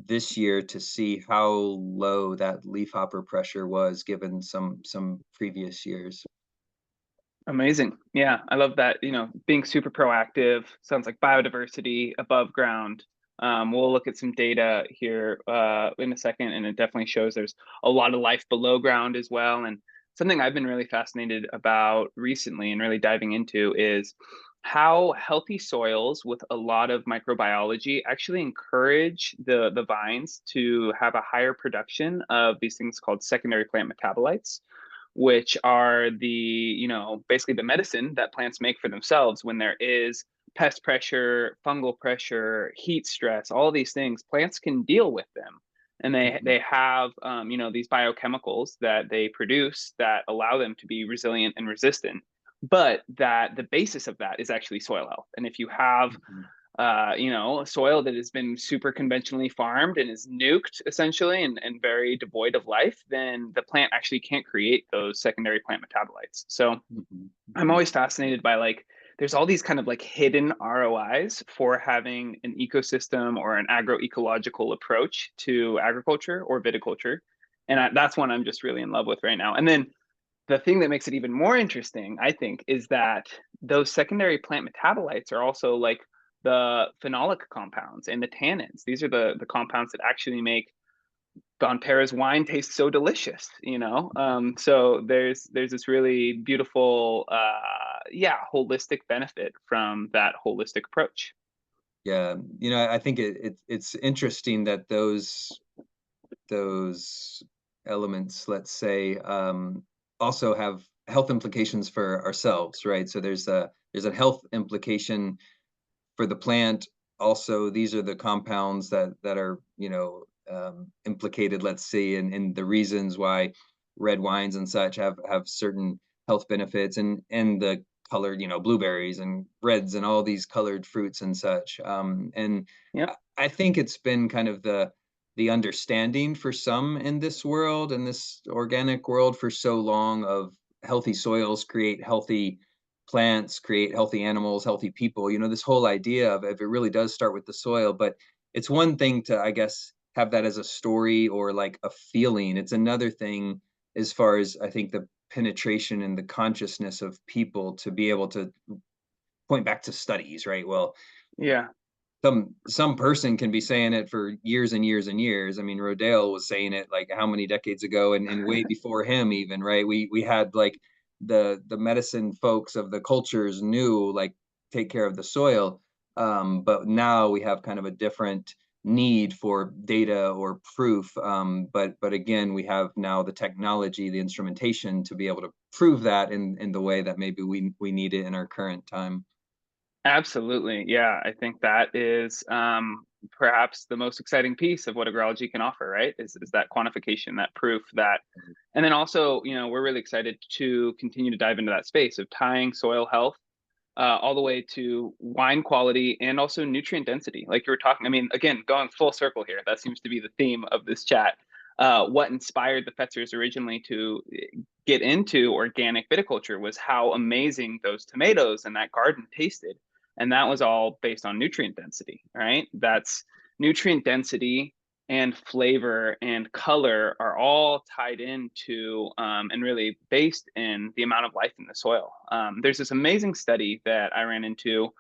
this year to see how low that leafhopper pressure was given some previous years. Amazing. Yeah, I love that. Being super proactive sounds like biodiversity above ground. We'll look at some data here in a second, and it definitely shows there's a lot of life below ground as well. And something I've been really fascinated about recently and really diving into is how healthy soils with a lot of microbiology actually encourage the vines to have a higher production of these things called secondary plant metabolites, which are basically the medicine that plants make for themselves when there is pest pressure, fungal pressure, heat stress, all these things. Plants can deal with them. And they, Mhm, they have, these biochemicals that they produce that allow them to be resilient and resistant. But that the basis of that is actually soil health. And if you have mhm, a soil that has been super conventionally farmed and is nuked essentially and very devoid of life, then the plant actually can't create those secondary plant metabolites. So mhm, I'm mhm, always fascinated by like, there's all these kind of like hidden ROIs for having an ecosystem or an agroecological approach to agriculture or viticulture. And that's one I'm just really in love with right now. And then the thing that makes it even more interesting, I think, is that those secondary plant metabolites are also like the phenolic compounds and the tannins. These are the compounds that actually make Bonterra's wine taste so delicious. So there's this really beautiful yeah, holistic benefit from that holistic approach. Yeah, I think it's interesting that those elements, let's say, also have health implications for ourselves, right? So there's a health implication for the plant. Also, these are the compounds that are implicated, let's say, in the reasons why red wines and such have certain health benefits, and the colored, blueberries and reds and all these colored fruits and such. And Yep. I think it's been kind of the understanding for some in this world, in this organic world, for so long, of healthy soils create healthy plants, create healthy animals, healthy people. This whole idea of, if it really does start with the soil. But it's one thing to, I guess, have that as a story or like a feeling. It's another thing, as far as I think, the penetration and the consciousness of people to be able to point back to studies, right? Well, Yeah. some person can be saying it for years and years and years. I mean, Rodale was saying it like how many decades ago, and way before him even, right? We had like the medicine folks of the cultures knew, like, take care of the soil. But now we have kind of a different need for data or proof. But again, we have now the technology, the instrumentation to be able to prove that in the way that maybe we need it in our current time. Absolutely. Yeah, I think that is perhaps the most exciting piece of what agrology can offer, right? Is that quantification, that proof that, and then also, we're really excited to continue to dive into that space of tying soil health all the way to wine quality and also nutrient density. Like you were talking, I mean, again, going full circle here, that seems to be the theme of this chat. What inspired the Fetzers originally to get into organic viticulture was how amazing those tomatoes and that garden tasted. And that was all based on nutrient density, right? That's nutrient density and flavor and color are all tied into and really based in the amount of life in the soil. There's this amazing study that I ran into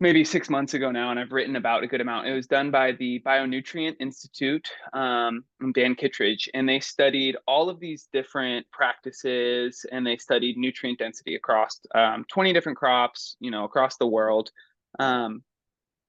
maybe 6 months ago now, and I've written about a good amount. It was done by the Bionutrient Institute, Dan Kittredge, and they studied all of these different practices, and they studied nutrient density across 20 different crops, across the world. Um,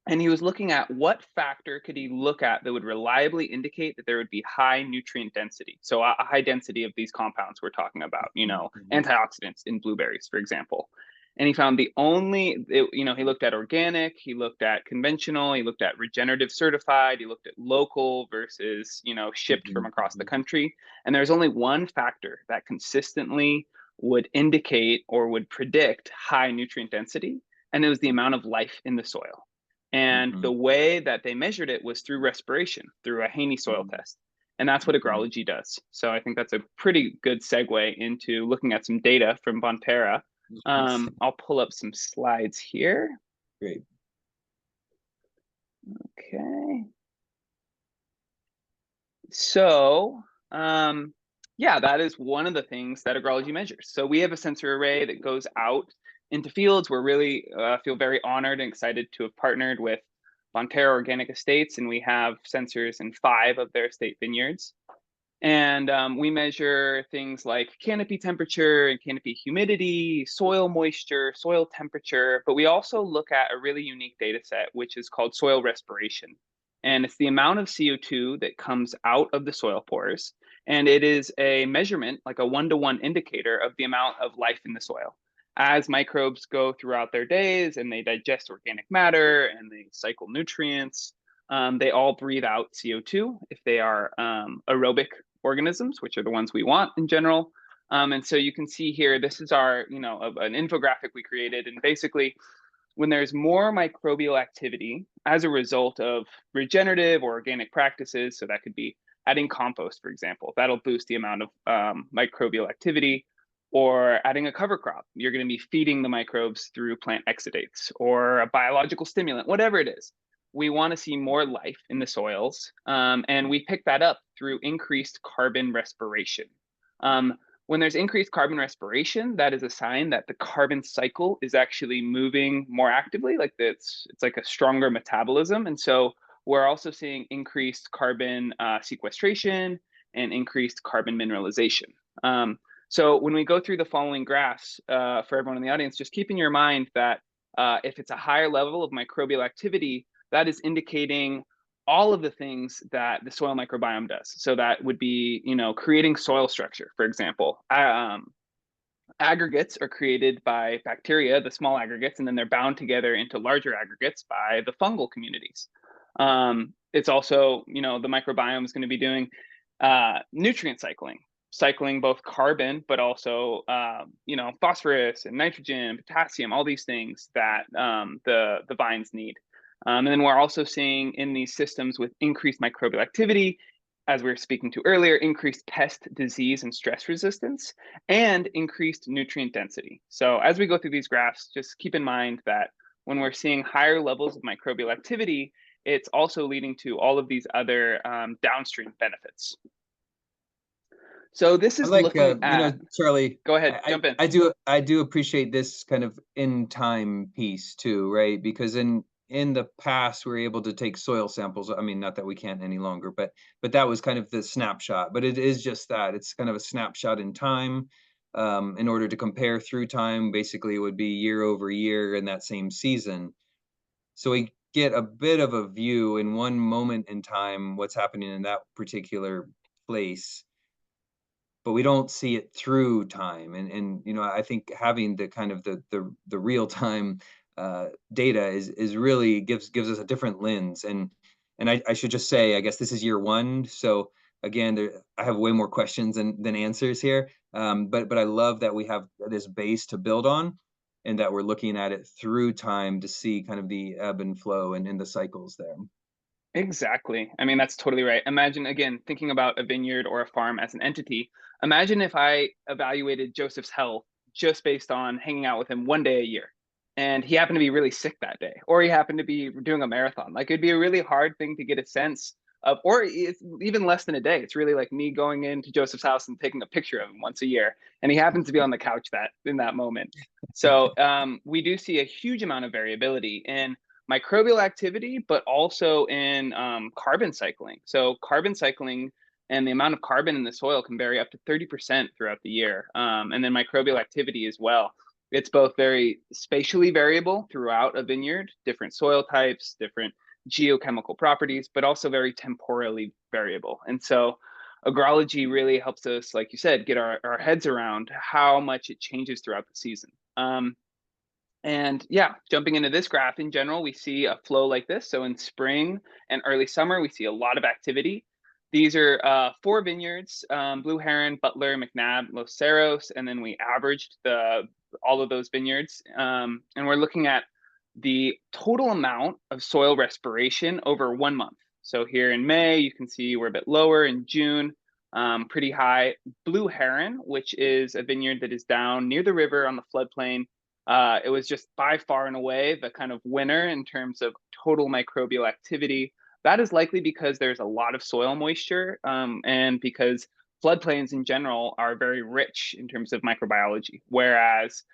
and he was looking at what factor could he look at that would reliably indicate that there would be high nutrient density. So a high density of these compounds we're talking about, Mhm. antioxidants in blueberries, for example. And he found he looked at organic, he looked at conventional, he looked at regenerative certified, he looked at local versus, shipped from Mhm. across the Mhm. country. And there's only one factor that consistently would indicate or would predict high nutrient density, and it was the amount of life in the soil. And the Mhm. way that they measured it was through respiration, through a Haney soil Mhm. test. And that's what Mhm. agrology does. So I think that's a pretty good segue into looking at some data from Bonterra. I'll pull up some slides here. Great. Okay. So, yeah, that is one of the things that agrology measures. So we have a sensor array that goes out into fields. We're really feel very honored and excited to have partnered with Bonterra Organic Estates, and we have sensors in 5 of their estate vineyards. And we measure things like canopy temperature and canopy humidity, soil moisture, soil temperature, but we also look at a really unique data set, which is called soil respiration. And it's the amount of CO2 that comes out of the soil pores. And it is a measurement, like a one-to-one indicator of the amount of life in the soil. As microbes go throughout their days and they digest organic matter and they cycle nutrients, they all breathe out CO2 if they are aerobic organisms, which are the ones we want in general. And so you can see here, this is an infographic we created. And basically, when there's more microbial activity as a result of regenerative or organic practices, so that could be adding compost, for example, that'll boost the amount of microbial activity. Or adding a cover crop, you're going to be feeding the microbes through plant exudates or a biological stimulant, whatever it is. We want to see more life in the soils, and we pick that up through increased carbon respiration. Um, when there's increased carbon respiration, that is a sign that the carbon cycle is actually moving more actively. Like it's like a stronger metabolism, and so we're also seeing increased carbon sequestration and increased carbon mineralization. So when we go through the following graphs, for everyone in the audience, just keep in your mind that if it's a higher level of microbial activity, that is indicating all of the things that the soil microbiome does. So that would be, creating soil structure, for example. Aggregates are created by bacteria, the small aggregates, and then they're bound together into larger aggregates by the fungal communities. It's also, the microbiome is going to be doing nutrient cycling both carbon, but also, phosphorus and nitrogen, potassium, all these things that the vines need. And then we're also seeing in these systems with increased microbial activity, as we were speaking to earlier, increased pest, disease, and stress resistance, and increased nutrient density. So as we go through these graphs, just keep in mind that when we're seeing higher levels of microbial activity, it's also leading to all of these other downstream benefits. So this is looking at, Charlie, go ahead, jump in. I do appreciate this kind of in time piece too, right? Because in the past, we were able to take soil samples. I mean, not that we can't any longer, but that was kind of the snapshot. But it is just that. It's kind of a snapshot in time. In order to compare through time, basically, it would be year over year in that same season. So we get a bit of a view in one moment in time, what's happening in that particular place, but we don't see it through time. And I think having the kind of the real time data is really gives us a different lens. And I should just say, I guess this is year one, so again, I have way more questions than answers here. But I love that we have this base to build on, and that we're looking at it through time to see kind of the ebb and flow and the cycles there. Exactly. I mean, that's totally right. Imagine, again, thinking about a vineyard or a farm as an entity. Imagine if I evaluated Joseph's health just based on hanging out with him one day a year, and he happened to be really sick that day, or he happened to be doing a marathon. Like, it'd be a really hard thing to get a sense of, or it's even less than a day. It's really like me going into Joseph's house and taking a picture of him once a year, and he happens to be on the couch in that moment. So we do see a huge amount of variability in microbial activity, but also in carbon cycling. So carbon cycling and the amount of carbon in the soil can vary up to 30% throughout the year. And then microbial activity as well. It's both very spatially variable throughout a vineyard, different soil types, different geochemical properties, but also very temporally variable. And so agrology really helps us, like you said, get our heads around how much it changes throughout the season. And yeah, jumping into this graph, in general, we see a flow like this. So in spring and early summer, we see a lot of activity. These are 4 vineyards, Blue Heron, Butler, McNabb, Los Cerros, and then we averaged all of those vineyards. And we're looking at the total amount of soil respiration over 1 month. So here in May, you can see we're a bit lower. In June, pretty high. Blue Heron, which is a vineyard that is down near the river on the floodplain, it was just by far and away the kind of winner in terms of total microbial activity. That is likely because there's a lot of soil moisture, and because floodplains in general are very rich in terms of microbiology. Whereas,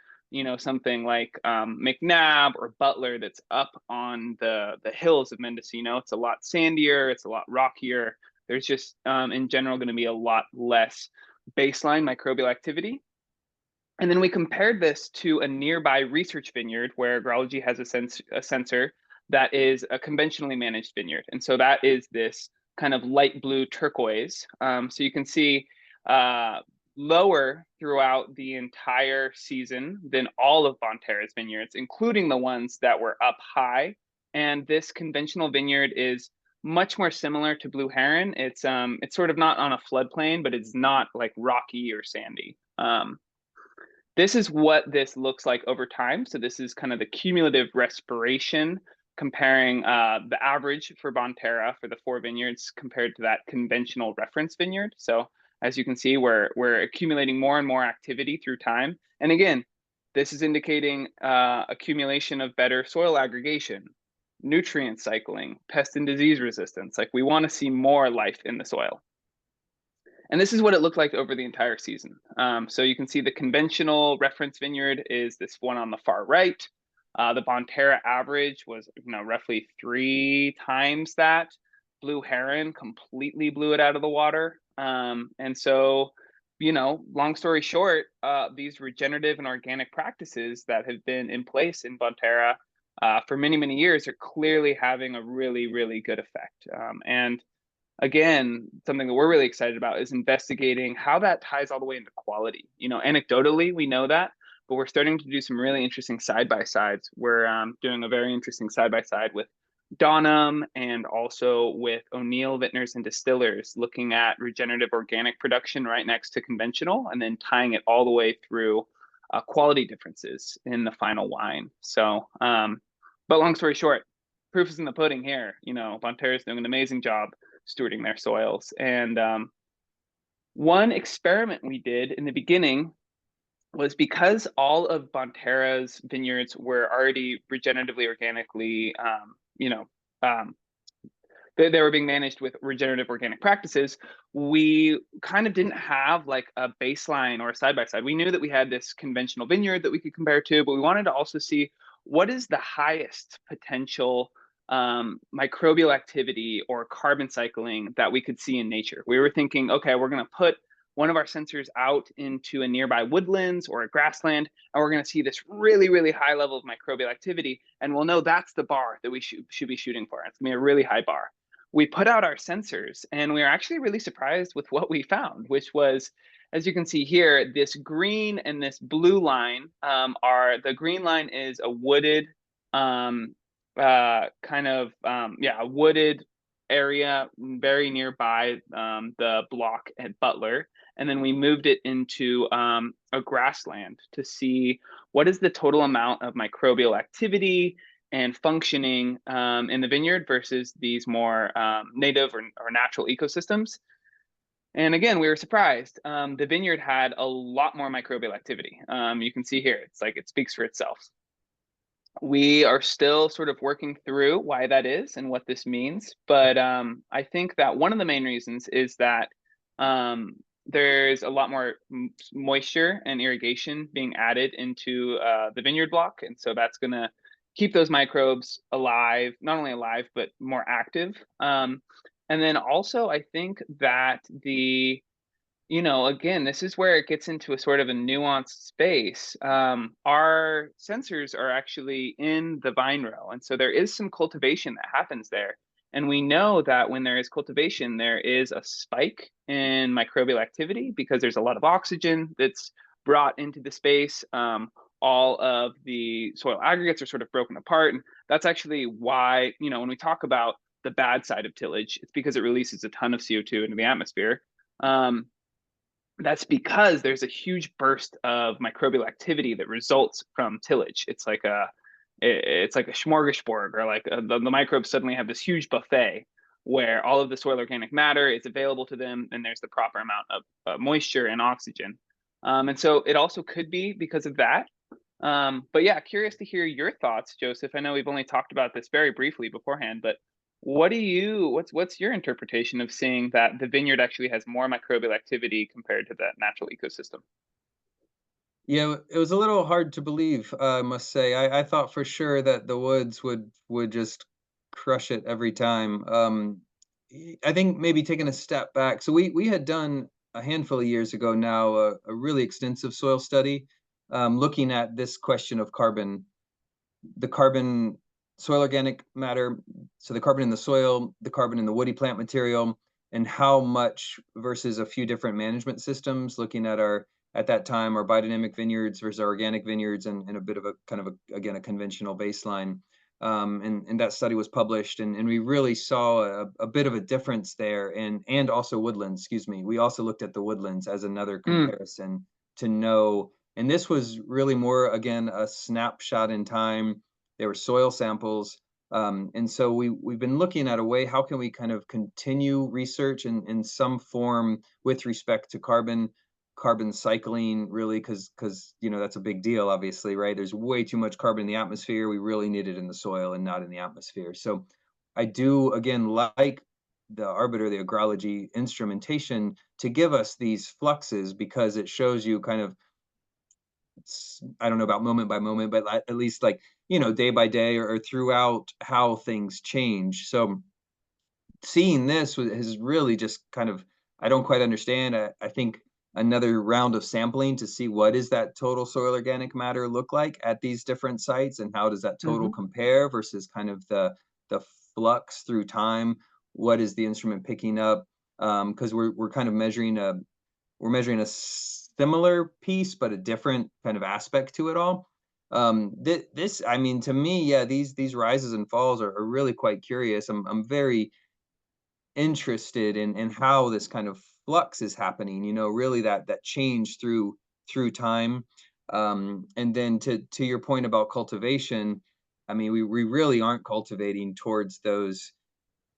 something like McNabb or Butler that's up on the hills of Mendocino, it's a lot sandier, it's a lot rockier. There's just, in general, going to be a lot less baseline microbial activity. And then we compared this to a nearby research vineyard where Agrology has a sensor that is a conventionally managed vineyard. And so that is this kind of light blue turquoise. So you can see lower throughout the entire season than all of Bonterra's vineyards, including the ones that were up high. And this conventional vineyard is much more similar to Blue Heron. It's sort of not on a floodplain, but it's not like rocky or sandy. This is what this looks like over time. So this is kind of the cumulative respiration comparing the average for Bonterra for the 4 vineyards compared to that conventional reference vineyard. So as you can see, we're accumulating more and more activity through time. And again, this is indicating accumulation of better soil aggregation, nutrient cycling, pest and disease resistance. Like, we want to see more life in the soil. And this is what it looked like over the entire season. So you can see the conventional reference vineyard is this one on the far right. The Bonterra average was roughly 3 times that. Blue Heron completely blew it out of the water. And so long story short, these regenerative and organic practices that have been in place in Bonterra for many, many years are clearly having a really, really good effect. And again, something that we're really excited about is investigating how that ties all the way into quality. Anecdotally, we know that, but we're starting to do some really interesting side by sides. We're doing a very interesting side by side with Donham and also with O'Neill Vintners and Distillers, looking at regenerative organic production right next to conventional, and then tying it all the way through quality differences in the final wine. So, but long story short, proof is in the pudding here. Bonterra is doing an amazing job stewarding their soils. And one experiment we did in the beginning was, because all of Bonterra's vineyards were already regeneratively, organically, they were being managed with regenerative organic practices. We kind of didn't have like a baseline or a side by side. We knew that we had this conventional vineyard that we could compare to, but we wanted to also see what is the highest potential microbial activity or carbon cycling that we could see in nature. We were thinking, okay, we're going to put one of our sensors out into a nearby woodlands or a grassland, and we're going to see this really, really high level of microbial activity, and we'll know that's the bar that we should be shooting for. It's going to be a really high bar. We put out our sensors, and we were actually really surprised with what we found, which was, as you can see here, this green and this blue line the green line is a wooded a wooded area very nearby the block at Butler. And then we moved it into a grassland to see what is the total amount of microbial activity and functioning in the vineyard versus these more native or natural ecosystems. And again, we were surprised. The vineyard had a lot more microbial activity. You can see here, it's like it speaks for itself. We are still sort of working through why that is and what this means. But I think that one of the main reasons is that there's a lot more moisture and irrigation being added into the vineyard block. And so that's going to keep those microbes alive, not only alive, but more active. And then also, I think that again, this is where it gets into a sort of a nuanced space. Our sensors are actually in the vine row. And so there is some cultivation that happens there. And we know that when there is cultivation, there is a spike in microbial activity because there's a lot of oxygen that's brought into the space. All of the soil aggregates are sort of broken apart. And that's actually why, when we talk about the bad side of tillage, it's because it releases a ton of CO2 into the atmosphere. That's because there's a huge burst of microbial activity that results from tillage. It's like a smorgasbord, or like the microbes suddenly have this huge buffet where all of the soil organic matter is available to them, and there's the proper amount of moisture and oxygen. And so it also could be because of that. But yeah, curious to hear your thoughts, Joseph. I know we've only talked about this very briefly beforehand, but what's your interpretation of seeing that the vineyard actually has more microbial activity compared to that natural ecosystem? Yeah, it was a little hard to believe, I must say. I thought for sure that the woods would just crush it every time. I think maybe taking a step back. So we had done a handful of years ago now a really extensive soil study looking at this question of carbon, the carbon, soil organic matter, so the carbon in the soil, the carbon in the woody plant material, and how much versus a few different management systems, looking at at that time, our biodynamic vineyards versus our organic vineyards, and a bit of a kind of again, a conventional baseline. And that study was published, and we really saw a bit of a difference there, and also woodlands, excuse me. We also looked at the woodlands as another comparison to know, and this was really more, again, a snapshot in time. There were soil samples. And so we've been looking at a way, how can we kind of continue research in some form with respect to carbon cycling, really, because that's a big deal, obviously, right? There's way too much carbon in the atmosphere. We really need it in the soil and not in the atmosphere. So I do, again, like the Arbiter, the Agrology instrumentation, to give us these fluxes, because it shows you kind of, I don't know about moment by moment, but at least like, day by day, or throughout, how things change. So seeing this has really just kind of, I don't quite understand. I think another round of sampling to see what is that total soil organic matter look like at these different sites, and how does that total Hmm. compare versus kind of the flux through time. What is the instrument picking up? Because we're kind of measuring a similar piece, but a different kind of aspect to it all. This, I mean, to me, yeah, these rises and falls are really quite curious. I'm very interested in how this kind of flux is happening, really that change through time. And then to your point about cultivation, I mean, we really aren't cultivating towards those.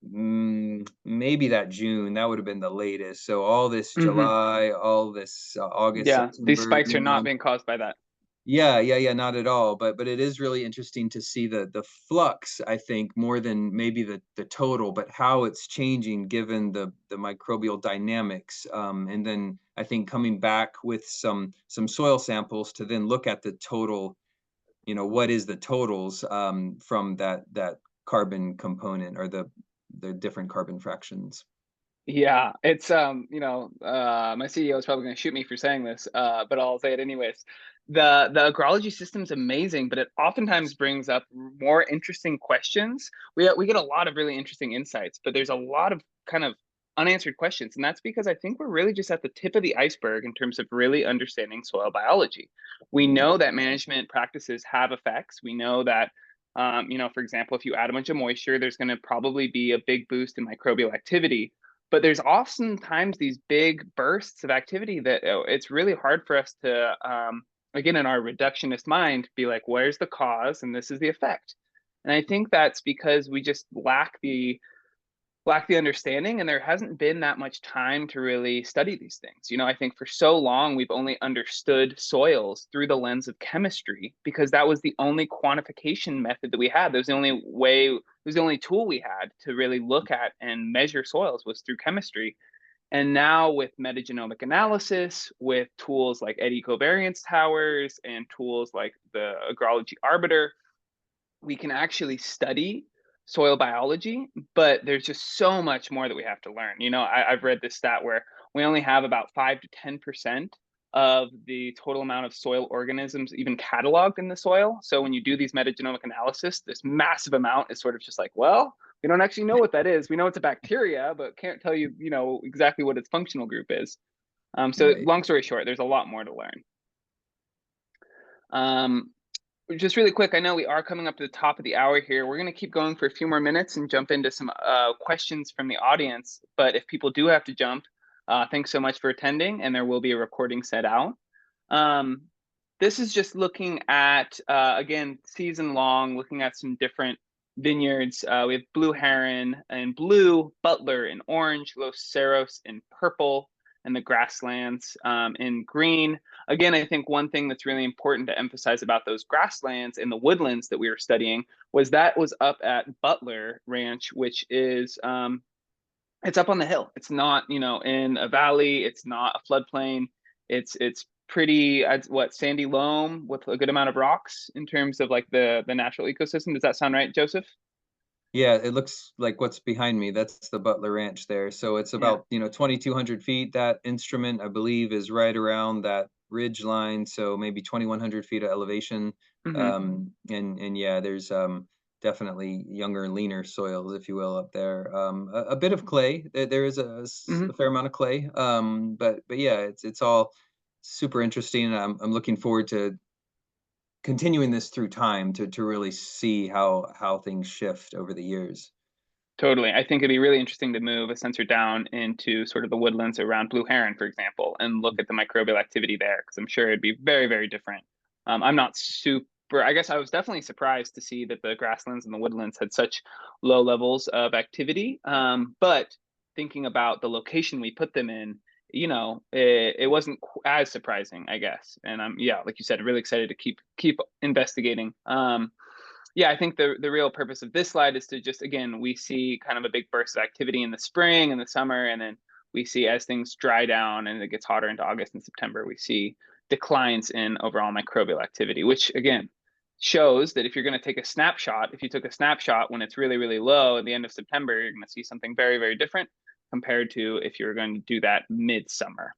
Maybe that June, that would have been the latest. So all this Hmm. July, all this August, Yeah, these September, spikes are not being caused by that. yeah, not at all. But it is really interesting to see the flux, I think, more than maybe the total, but how it's changing given the microbial dynamics. And then I think coming back with some soil samples to then look at the total, what is the totals from that carbon component, or the different carbon fractions. Yeah, it's my CEO is probably going to shoot me for saying this, but I'll say it anyways. The agrology system's amazing, but it oftentimes brings up more interesting questions. We get a lot of really interesting insights, but there's a lot of kind of unanswered questions, and that's because I think we're really just at the tip of the iceberg in terms of really understanding soil biology. We know that management practices have effects. We know that for example, if you add a bunch of moisture, there's going to probably be a big boost in microbial activity, but there's oftentimes these big bursts of activity that it's really hard for us to again, in our reductionist mind, be like, where's the cause and this is the effect. And I think that's because we just lack the understanding, and there hasn't been that much time to really study these things. I think for so long we've only understood soils through the lens of chemistry, because that was the only quantification method that we had. That was the only way, it was the only tool we had to really look at and measure soils, was through chemistry. And now with metagenomic analysis, with tools like eddy covariance towers and tools like the Agrology Arbiter, we can actually study soil biology, but there's just so much more that we have to learn. I've read this stat where we only have about 5 to 10% of the total amount of soil organisms even cataloged in the soil. So when you do these metagenomic analysis, this massive amount is sort of just like, well, we don't actually know what that is. We know it's a bacteria, but can't tell you, exactly what its functional group is. So Right. long story short, there's a lot more to learn. Um, just really quick, I know we are coming up to the top of the hour here. We're going to keep going for a few more minutes and jump into some questions from the audience. But if people do have to jump, thanks so much for attending, and there will be a recording set out. Um, this is just looking at, again, season long, looking at some different vineyards. We have Blue Heron in blue, Butler in orange, Los Cerros in purple, and the grasslands in green. Again, I think one thing that's really important to emphasize about those grasslands and the woodlands that we were studying was that was up at Butler Ranch, which is it's up on the hill. It's not, in a valley. It's not a floodplain. It's pretty sandy loam with a good amount of rocks in terms of like the natural ecosystem. Does that sound right, Joseph? Yeah, it looks like what's behind me. That's the Butler Ranch there. So it's Yeah. about, 2,200 feet. That instrument, I believe, is right around that ridge line. So maybe 2,100 feet of elevation. Hmm. And yeah, there's definitely younger, leaner soils, if you will, up there. A bit of clay. There is Hmm. a fair amount of clay. But yeah, it's all super interesting. And I'm looking forward to continuing this through time to really see how things shift over the years. Totally. I think it'd be really interesting to move a sensor down into sort of the woodlands around Blue Heron, for example, and look at the microbial activity there, because I'm sure it'd be very, very different. I'm not super, I guess I was definitely surprised to see that the grasslands and the woodlands had such low levels of activity. But thinking about the location we put them in, it wasn't as surprising, I guess. And I'm, yeah, like you said, really excited to keep investigating. Yeah, I think the real purpose of this slide is to just, again, we see kind of a big burst of activity in the spring and the summer, and then we see as things dry down and it gets hotter into August and September, we see declines in overall microbial activity, which again shows that if you're going to take a snapshot, if you took a snapshot when it's really, really low at the end of September, you're going to see something very, very different compared to if you were going to do that midsummer.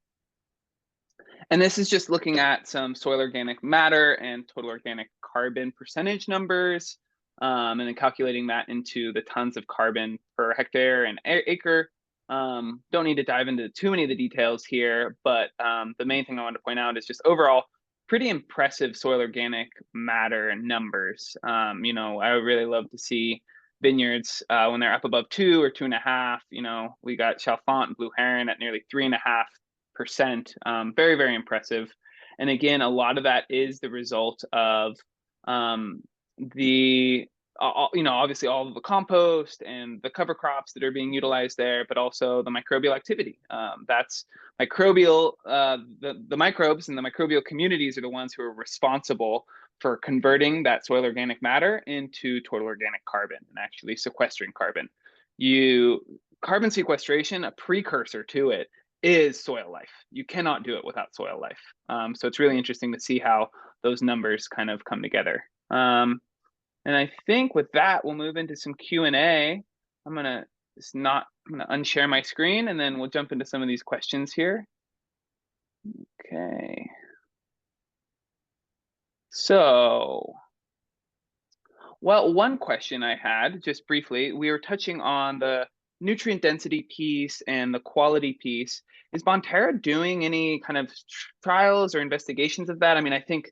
And this is just looking at some soil organic matter and total organic carbon percentage numbers, and then calculating that into the tons of carbon per hectare and acre. Don't need to dive into too many of the details here, but the main thing I want to point out is just overall pretty impressive soil organic matter numbers. I would really love to see vineyards when they're up above 2 or 2.5. We got Chalfont and Blue Heron at nearly 3.5%. Very, very impressive. And again, a lot of that is the result of the obviously all of the compost and the cover crops that are being utilized there, but also the microbial activity. That's microbial. The microbes and the microbial communities are the ones who are responsible for converting that soil organic matter into total organic carbon and actually sequestering carbon. Carbon sequestration, a precursor to it, is soil life. You cannot do it without soil life. So it's really interesting to see how those numbers kind of come together. And I think with that, we'll move into some Q&A. I'm gonna unshare my screen, and then we'll jump into some of these questions here. Okay. So, well, one question I had, just briefly, we were touching on the nutrient density piece and the quality piece. Is Bonterra doing any kind of trials or investigations of that? I mean, I think,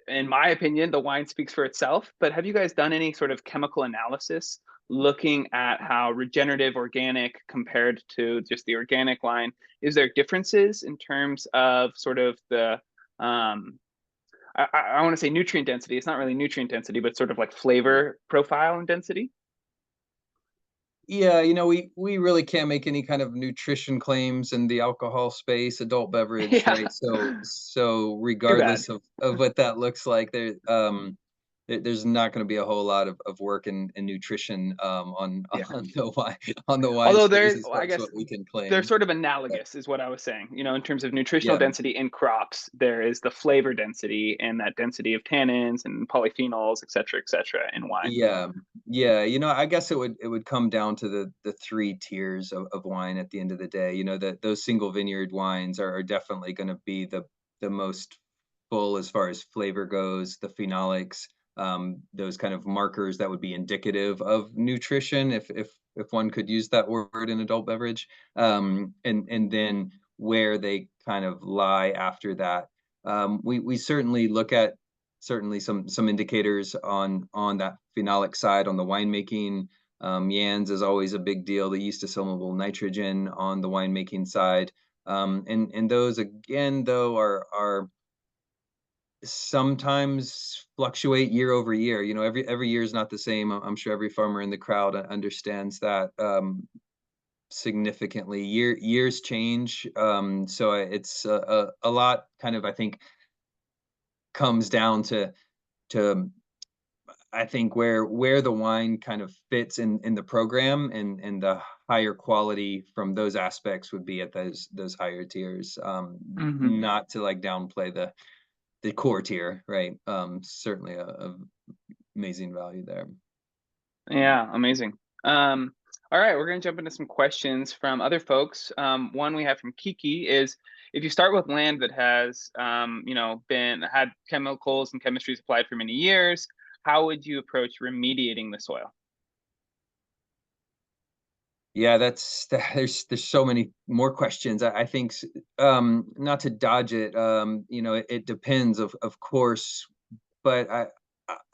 in my opinion, the wine speaks for itself, but have you guys done any sort of chemical analysis looking at how regenerative organic compared to just the organic line? Is there differences in terms of sort of the, I want to say nutrient density. It's not really nutrient density, but sort of like flavor profile and density? Yeah, we really can't make any kind of nutrition claims in the alcohol space, adult beverage, Yeah, right? So too bad. regardless of what that looks like, there's not going to be a whole lot of work in nutrition on Yeah. on the wine Although space as I far as guess what we can they're claim. sort of But analogous, is what I was saying. In terms of nutritional yeah, density in crops, there is the flavor density and that density of tannins and polyphenols, et cetera, in wine. yeah, yeah. I guess it would come down to the three tiers of wine at the end of the day. That those single vineyard wines are definitely going to be the most full as far as flavor goes, the phenolics, those kind of markers that would be indicative of nutrition, if one could use that word in adult beverage, and then where they kind of lie after that. We certainly look at some indicators on that phenolic side on the winemaking. Yans is always a big deal. The yeast assimilable nitrogen on the winemaking side, and those again though are sometimes fluctuate year over year. Every year is not the same. I'm sure every farmer in the crowd understands that significantly. Years change, so it's a lot. Kind of, I think, comes down to I think where the wine kind of fits in the program, and the higher quality from those aspects would be at those higher tiers. Hmm. Not to like downplay the core tier, right? Certainly a amazing value there. Yeah, amazing. All right, we're going to jump into some questions from other folks. One we have from Kiki is, if you start with land that has, been had chemicals and chemistries applied for many years, how would you approach remediating the soil? Yeah, there's so many more questions. I think, not to dodge it, it depends, of course, but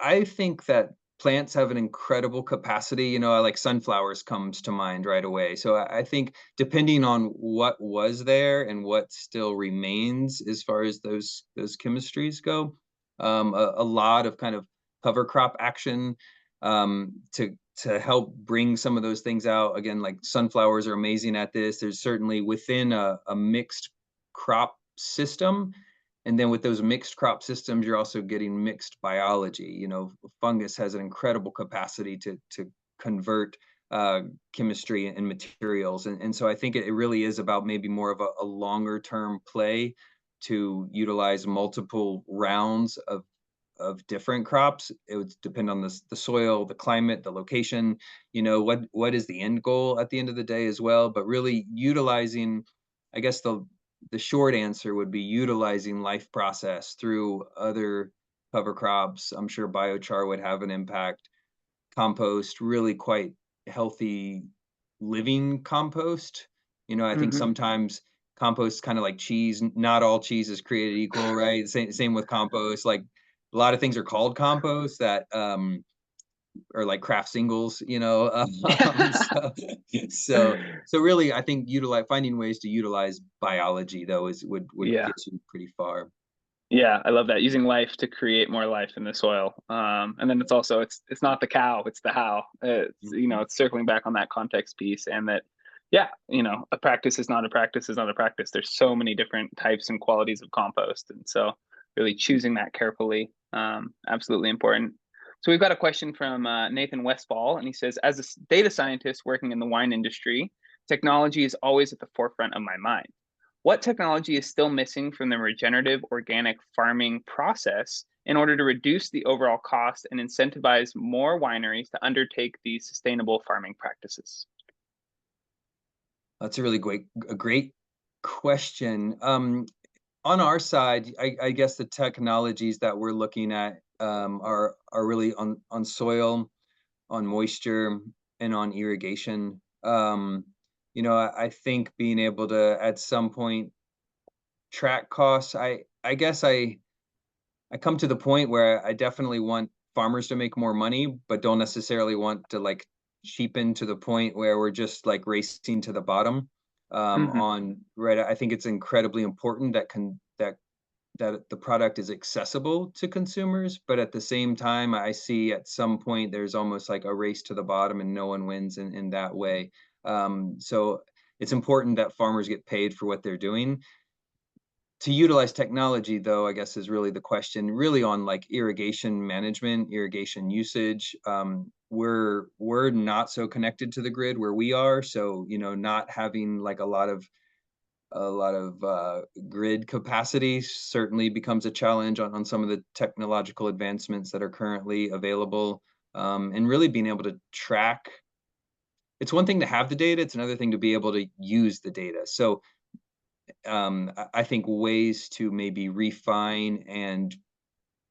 I think that plants have an incredible capacity. I like sunflowers comes to mind right away. So I think depending on what was there and what still remains as far as those chemistries go, a lot of kind of cover crop action, to help bring some of those things out. Again, like sunflowers are amazing at this. There's certainly within a mixed crop system. And then with those mixed crop systems, you're also getting mixed biology. Fungus has an incredible capacity to convert chemistry and materials. And so I think it really is about maybe more of a longer term play to utilize multiple rounds of different crops. It would depend on the soil, the climate, the location, what is the end goal at the end of the day as well. But really utilizing, I guess, the short answer would be utilizing life process through other cover crops. I'm sure biochar would have an impact. Compost, really quite healthy living compost. I think Hmm. sometimes compost is kind of like cheese. Not all cheese is created equal, right? Same with compost. Like a lot of things are called compost that or like craft singles, so, so so really I think utilize finding ways to utilize biology though is would Yeah. get you pretty far. Yeah, I love that. Using life to create more life in the soil. And then it's not the cow, it's the how. Mhm. It's circling back on that context piece, and that, yeah, a practice is not a practice is not a practice. There's so many different types and qualities of compost, and so really choosing that carefully, absolutely important. So we've got a question from Nathan Westfall, and he says, as a data scientist working in the wine industry, technology is always at the forefront of my mind. What technology is still missing from the regenerative organic farming process in order to reduce the overall cost and incentivize more wineries to undertake these sustainable farming practices? That's a great question. On our side, I guess the technologies that we're looking at are really on soil, on moisture, and on irrigation. I think being able to at some point track costs. I guess I come to the point where I definitely want farmers to make more money, but don't necessarily want to like cheapen to the point where we're just like racing to the bottom. Hmm. On right, I think it's incredibly important that the product is accessible to consumers, but at the same time, I see at some point there's almost like a race to the bottom and no one wins in that way. So it's important that farmers get paid for what they're doing. To utilize technology, though, I guess is really the question, really on like irrigation management, irrigation usage. We're not so connected to the grid where we are, so not having like a lot of grid capacity certainly becomes a challenge on some of the technological advancements that are currently available. And really being able to track. It's one thing to have the data; it's another thing to be able to use the data. So I think ways to maybe refine and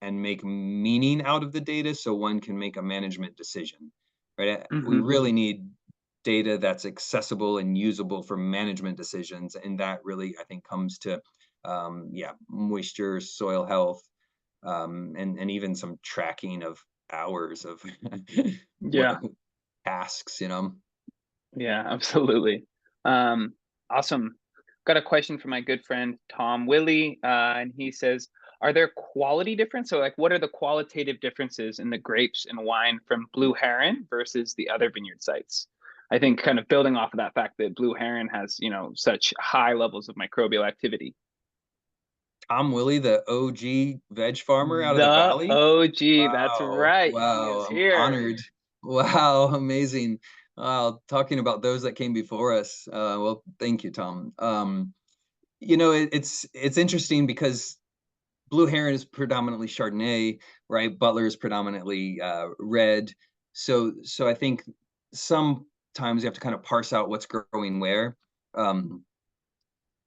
make meaning out of the data so one can make a management decision, right? We Hmm. really need data that's accessible and usable for management decisions, and that really I think comes to yeah, moisture, soil health, and even some tracking of hours of what Yeah. tasks. Yeah, absolutely. Awesome. Got a question from my good friend Tom Willie, and he says, "Are there quality difference? So, like, what are the qualitative differences in the grapes and wine from Blue Heron versus the other vineyard sites?" I think, kind of building off of that fact that Blue Heron has, such high levels of microbial activity. Tom Willie, the OG veg farmer out of the The valley. OG, that's Wow, right. He wow, is I'm here. honored. Wow, amazing. Wow, talking about those that came before us. Well, thank you, Tom. It's interesting because Blue Heron is predominantly Chardonnay, right? Butler is predominantly red. So I think sometimes you have to kind of parse out what's growing where. Um,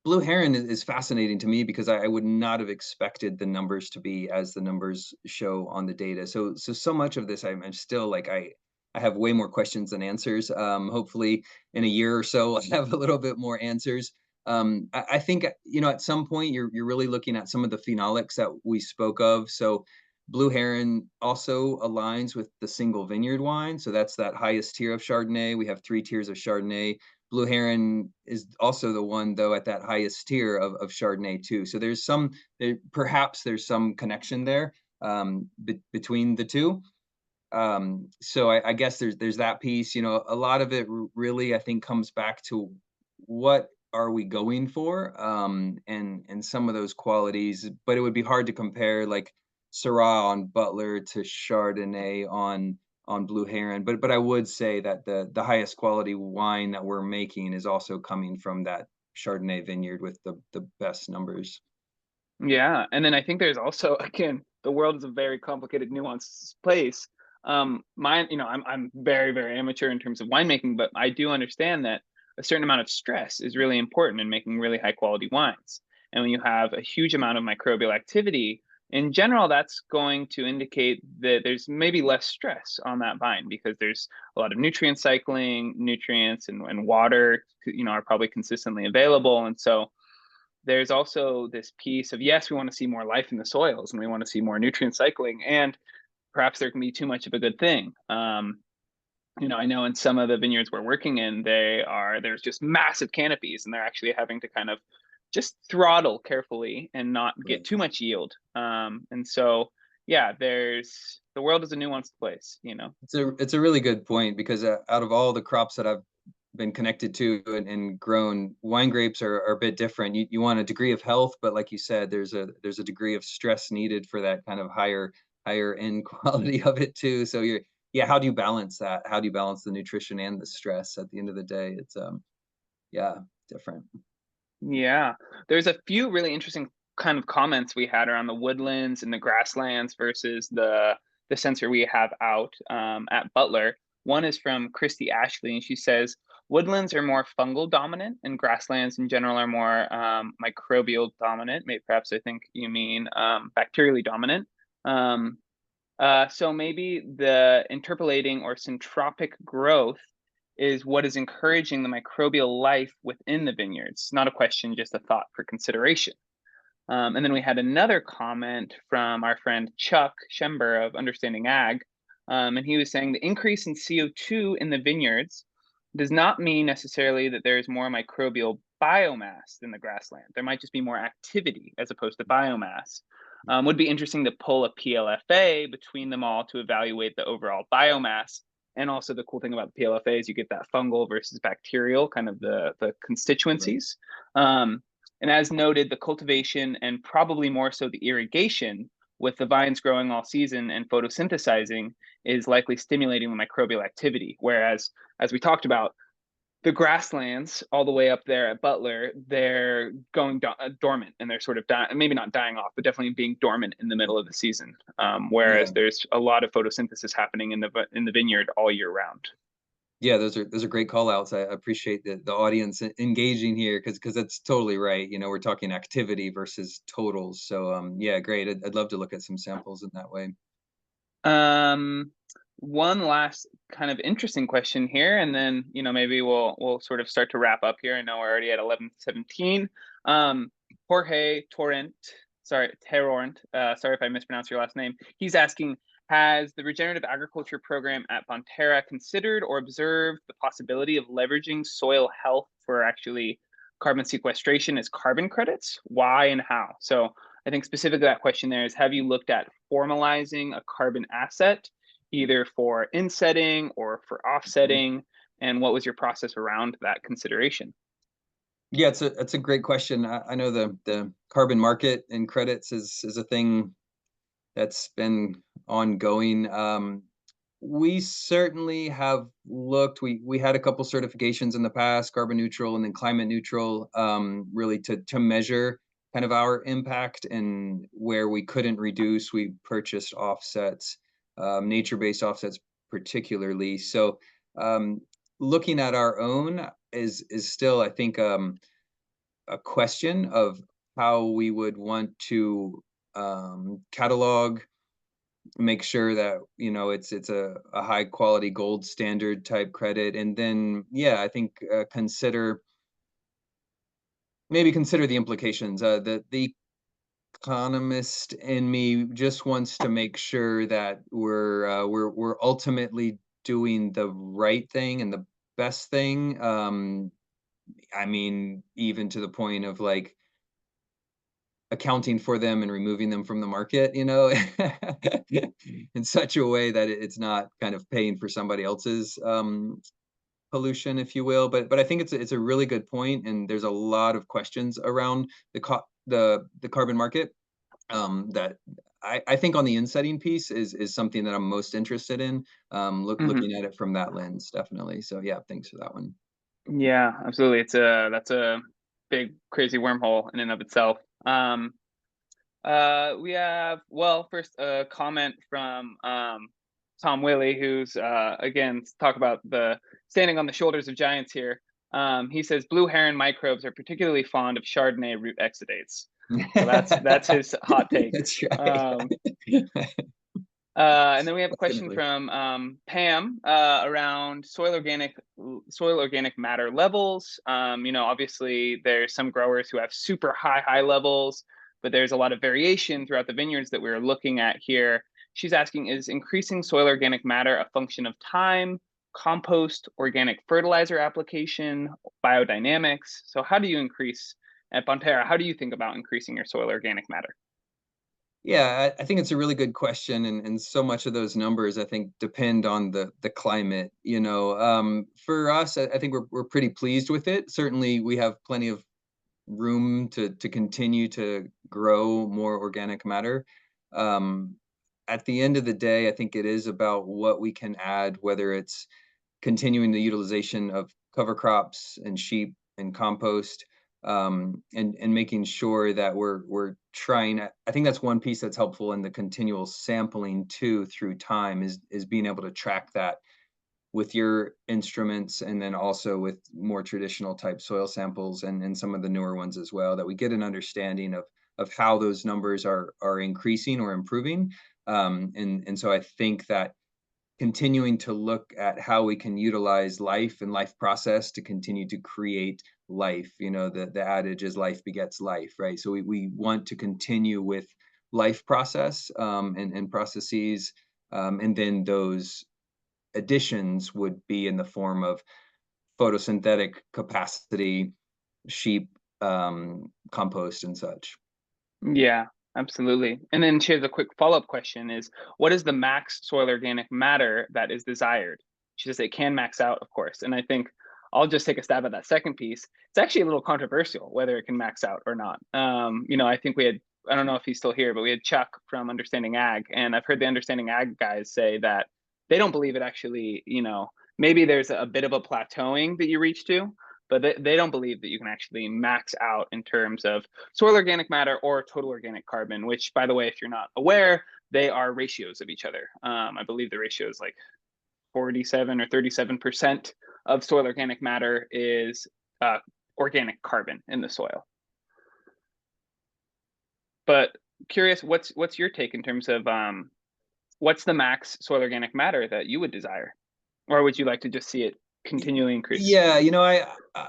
Blue Heron is fascinating to me because I would not have expected the numbers to be as the numbers show on the data. So much of this I'm still like I have way more questions than answers. Hopefully in a year or so I'll have a little bit more answers. I think at some point you're really looking at some of the phenolics that we spoke of. So Blue Heron also aligns with the single vineyard wine. So that's that highest tier of Chardonnay. We have three tiers of Chardonnay. Blue Heron is also the one, though, at that highest tier of Chardonnay too. So perhaps there's some connection there between the two. So I guess there's that piece. A lot of it really I think comes back to what are we going for, and some of those qualities. But it would be hard to compare like Syrah on Butler to Chardonnay on Blue Heron. But I would say that the highest quality wine that we're making is also coming from that Chardonnay vineyard with the best numbers. Yeah, and then I think there's also, again, the world is a very complicated, nuanced place. Mine, I'm very, very amateur in terms of winemaking, but I do understand that a certain amount of stress is really important in making really high quality wines. And when you have a huge amount of microbial activity, in general, that's going to indicate that there's maybe less stress on that vine because there's a lot of nutrient cycling, nutrients and water, are probably consistently available. And so there's also this piece of, yes, we want to see more life in the soils and we want to see more nutrient cycling, and perhaps there can be too much of a good thing. I know in some of the vineyards we're working in, there's just massive canopies, and they're actually having to kind of just throttle carefully and not get too much yield. And so, yeah, the world is a nuanced place. It's a really good point, because out of all the crops that I've been connected to and grown, wine grapes are a bit different. You want a degree of health, but like you said, there's a degree of stress needed for that kind of higher end quality of it too. So yeah, how do you balance that? How do you balance the nutrition and the stress at the end of the day? It's yeah, different. Yeah, there's a few really interesting kind of comments we had around the woodlands and the grasslands versus the sensor we have out at Butler. One is from Christy Ashley, and she says woodlands are more fungal dominant, and grasslands in general are more microbial dominant. Maybe perhaps I think you mean bacterially dominant. So maybe the interpolating or syntropic growth is what is encouraging the microbial life within the vineyards. Not a question, just a thought for consideration. And then we had another comment from our friend Chuck Schember of Understanding Ag. And he was saying the increase in CO2 in the vineyards does not mean necessarily that there is more microbial biomass than the grassland. There might just be more activity as opposed to biomass. Would be interesting to pull a PLFA between them all to evaluate the overall biomass. And also the cool thing about the PLFA is you get that fungal versus bacterial, kind of the constituencies. And as noted, the cultivation and probably more so the irrigation with the vines growing all season and photosynthesizing is likely stimulating the microbial activity. Whereas, as we talked about, the grasslands all the way up there at Butler, they're going dormant, and they're sort of maybe not dying off, but definitely being dormant in the middle of the season. Whereas there's a lot of photosynthesis happening in the vineyard all year round. Yeah, those are great call outs. I appreciate the audience engaging here, because that's totally right. We're talking activity versus totals. So yeah, great. I'd love to look at some samples in that way. One last kind of interesting question here, and then maybe we'll sort of start to wrap up here. I know we're already at 11:17. Jorge Torrent, sorry if I mispronounced your last name. He's asking, has the regenerative agriculture program at Bonterra considered or observed the possibility of leveraging soil health for actually carbon sequestration as carbon credits? Why and how? So I think specifically that question there is, have you looked at formalizing a carbon asset, either for insetting or for offsetting? And what was your process around that consideration? Yeah, it's a great question. I know the carbon market and credits is a thing that's been ongoing. We certainly have looked. We had a couple certifications in the past, carbon neutral and then climate neutral, really to measure kind of our impact, and where we couldn't reduce, we purchased offsets, nature-based offsets particularly. So looking at our own is still, I think, a question of how we would want to catalog, make sure that it's a high quality gold standard type credit, and then I think consider the implications. The economist in me just wants to make sure that we're ultimately doing the right thing and the best thing. I mean, even to the point of like accounting for them and removing them from the market, in such a way that it's not kind of paying for somebody else's pollution, if you will. But I think it's a really good point, and there's a lot of questions around the carbon market that I think on the insetting piece is something that I'm most interested in, looking at it from that lens, definitely. So yeah, thanks for that one. Yeah, absolutely. That's a big crazy wormhole in and of itself. We have, well, first a comment from Tom Willie, who's again talk about the standing on the shoulders of giants here. He says blue heron microbes are particularly fond of Chardonnay root exudates. So that's his hot take. That's right. Um, and then we have a question Definitely. from Pam around soil organic matter levels. Obviously there's some growers who have super high levels, but there's a lot of variation throughout the vineyards that we're looking at here. She's asking, is increasing soil organic matter a function of time, compost, organic fertilizer application, biodynamics? So how do you increase at Bonterra? How do you think about increasing your soil organic matter? Yeah, I think it's a really good question, and so much of those numbers I think depend on the climate. For us, I think we're pretty pleased with it. Certainly, we have plenty of room to continue to grow more organic matter. Um, at the end of the day, I think it is about what we can add, whether it's continuing the utilization of cover crops and sheep and compost, and making sure that we're trying. I think that's one piece that's helpful in the continual sampling too through time is being able to track that with your instruments, and then also with more traditional type soil samples and some of the newer ones as well, that we get an understanding of how those numbers are increasing or improving. And so I think that continuing to look at how we can utilize life and life process to continue to create life. The adage is life begets life, right? So we want to continue with life process, and processes, and then those additions would be in the form of photosynthetic capacity, sheep, compost, and such. Yeah, absolutely. And then she has a quick follow-up question is, what is the max soil organic matter that is desired? She says it can max out, of course. And I think I'll just take a stab at that second piece. It's actually a little controversial whether it can max out or not. I think I don't know if he's still here, but we had Chuck from Understanding Ag, and I've heard the Understanding Ag guys say that they don't believe it actually, maybe there's a bit of a plateauing that you reach to, but they don't believe that you can actually max out in terms of soil organic matter or total organic carbon, which, by the way, if you're not aware, they are ratios of each other. I believe the ratio is like 47 or 37% of soil organic matter is organic carbon in the soil. But curious, what's your take in terms of what's the max soil organic matter that you would desire, or would you like to just see it continually increase? Yeah,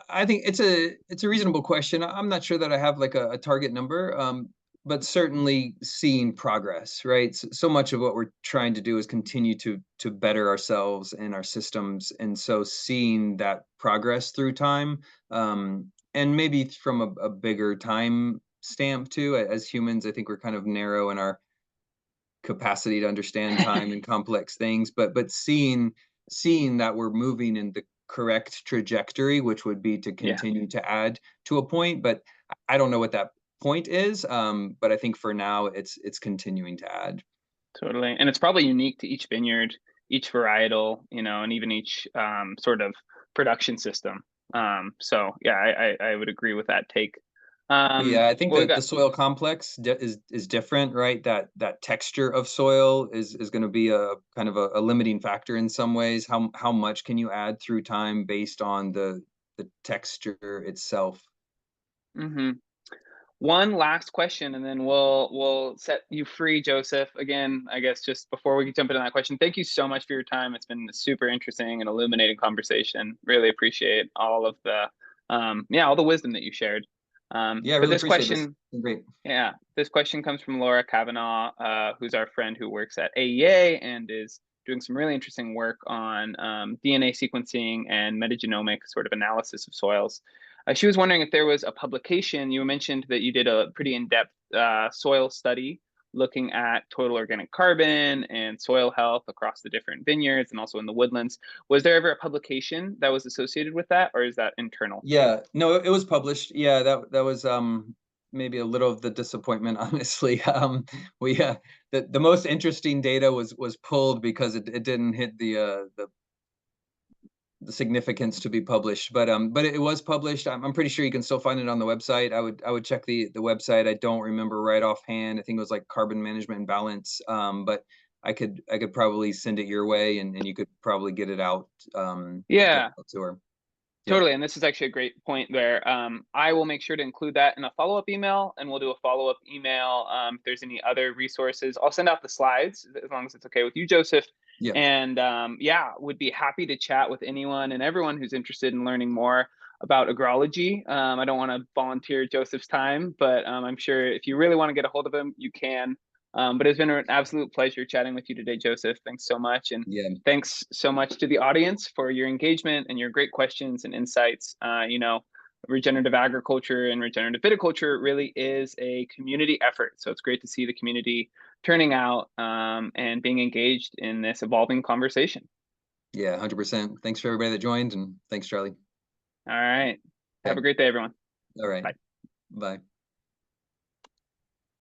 I think it's a reasonable question. I'm not sure that I have like a target number, but certainly seeing progress, right? So much of what we're trying to do is continue to better ourselves and our systems, and so seeing that progress through time, and maybe from a bigger time stamp too. As humans, I think we're kind of narrow in our capacity to understand time and complex things, but seeing that we're moving in the correct trajectory, which would be to Yeah, continue to add to a point. But I don't know what that point is. But I think for now it's continuing to add. totally. And it's probably unique to each vineyard, each varietal, and even each sort of production system. So yeah, I would agree with that take. Yeah, I think Well, we that the got soil complex is different, right? That texture of soil is going to be a kind of a limiting factor in some ways. How much can you add through time based on the texture itself? mhm. One last question, and then we'll set you free, Joseph. Again, I guess just before we jump into that question, thank you so much for your time. It's been a super interesting and illuminating conversation. Really appreciate all of the all the wisdom that you shared. Yeah, I But really this appreciate this. question, Great. yeah, this question comes from Laura Kavanaugh, who's our friend who works at AEA and is doing some really interesting work on DNA sequencing and metagenomic sort of analysis of soils. She was wondering if there was a publication. You mentioned that you did a pretty in-depth soil study looking at total organic carbon and soil health across the different vineyards and also in the woodlands. Was there ever a publication that was associated with that, or is that internal? Yeah, no, it was published. Yeah, that was maybe a little of the disappointment, honestly. We the most interesting data was pulled because it didn't hit the significance to be published, but it was published. I'm pretty sure you can still find it on the website. I would check the website. I don't remember right offhand. I think it was like carbon management and balance. But I could probably send it your way, and you could probably get it out, get Yeah, it out to her. Yeah. Totally. And this is actually a great point where I will make sure to include that in a follow-up email, and we'll do a follow-up email if there's any other resources. I'll send out the slides as long as it's okay with you, Joseph. Yeah. And yeah, would be happy to chat with anyone and everyone who's interested in learning more about agrology. I don't want to volunteer Joseph's time, but I'm sure if you really want to get a hold of him, you can. But it's been an absolute pleasure chatting with you today, Joseph. Thanks so much. And Yeah. thanks so much to the audience for your engagement and your great questions and insights. Regenerative agriculture and regenerative viticulture really is a community effort. So it's great to see the community turning out and being engaged in this evolving conversation. Yeah, 100%. Thanks for everybody that joined, and thanks, Charlie. All right. Have Okay. a great day, everyone. All right. Bye. Bye.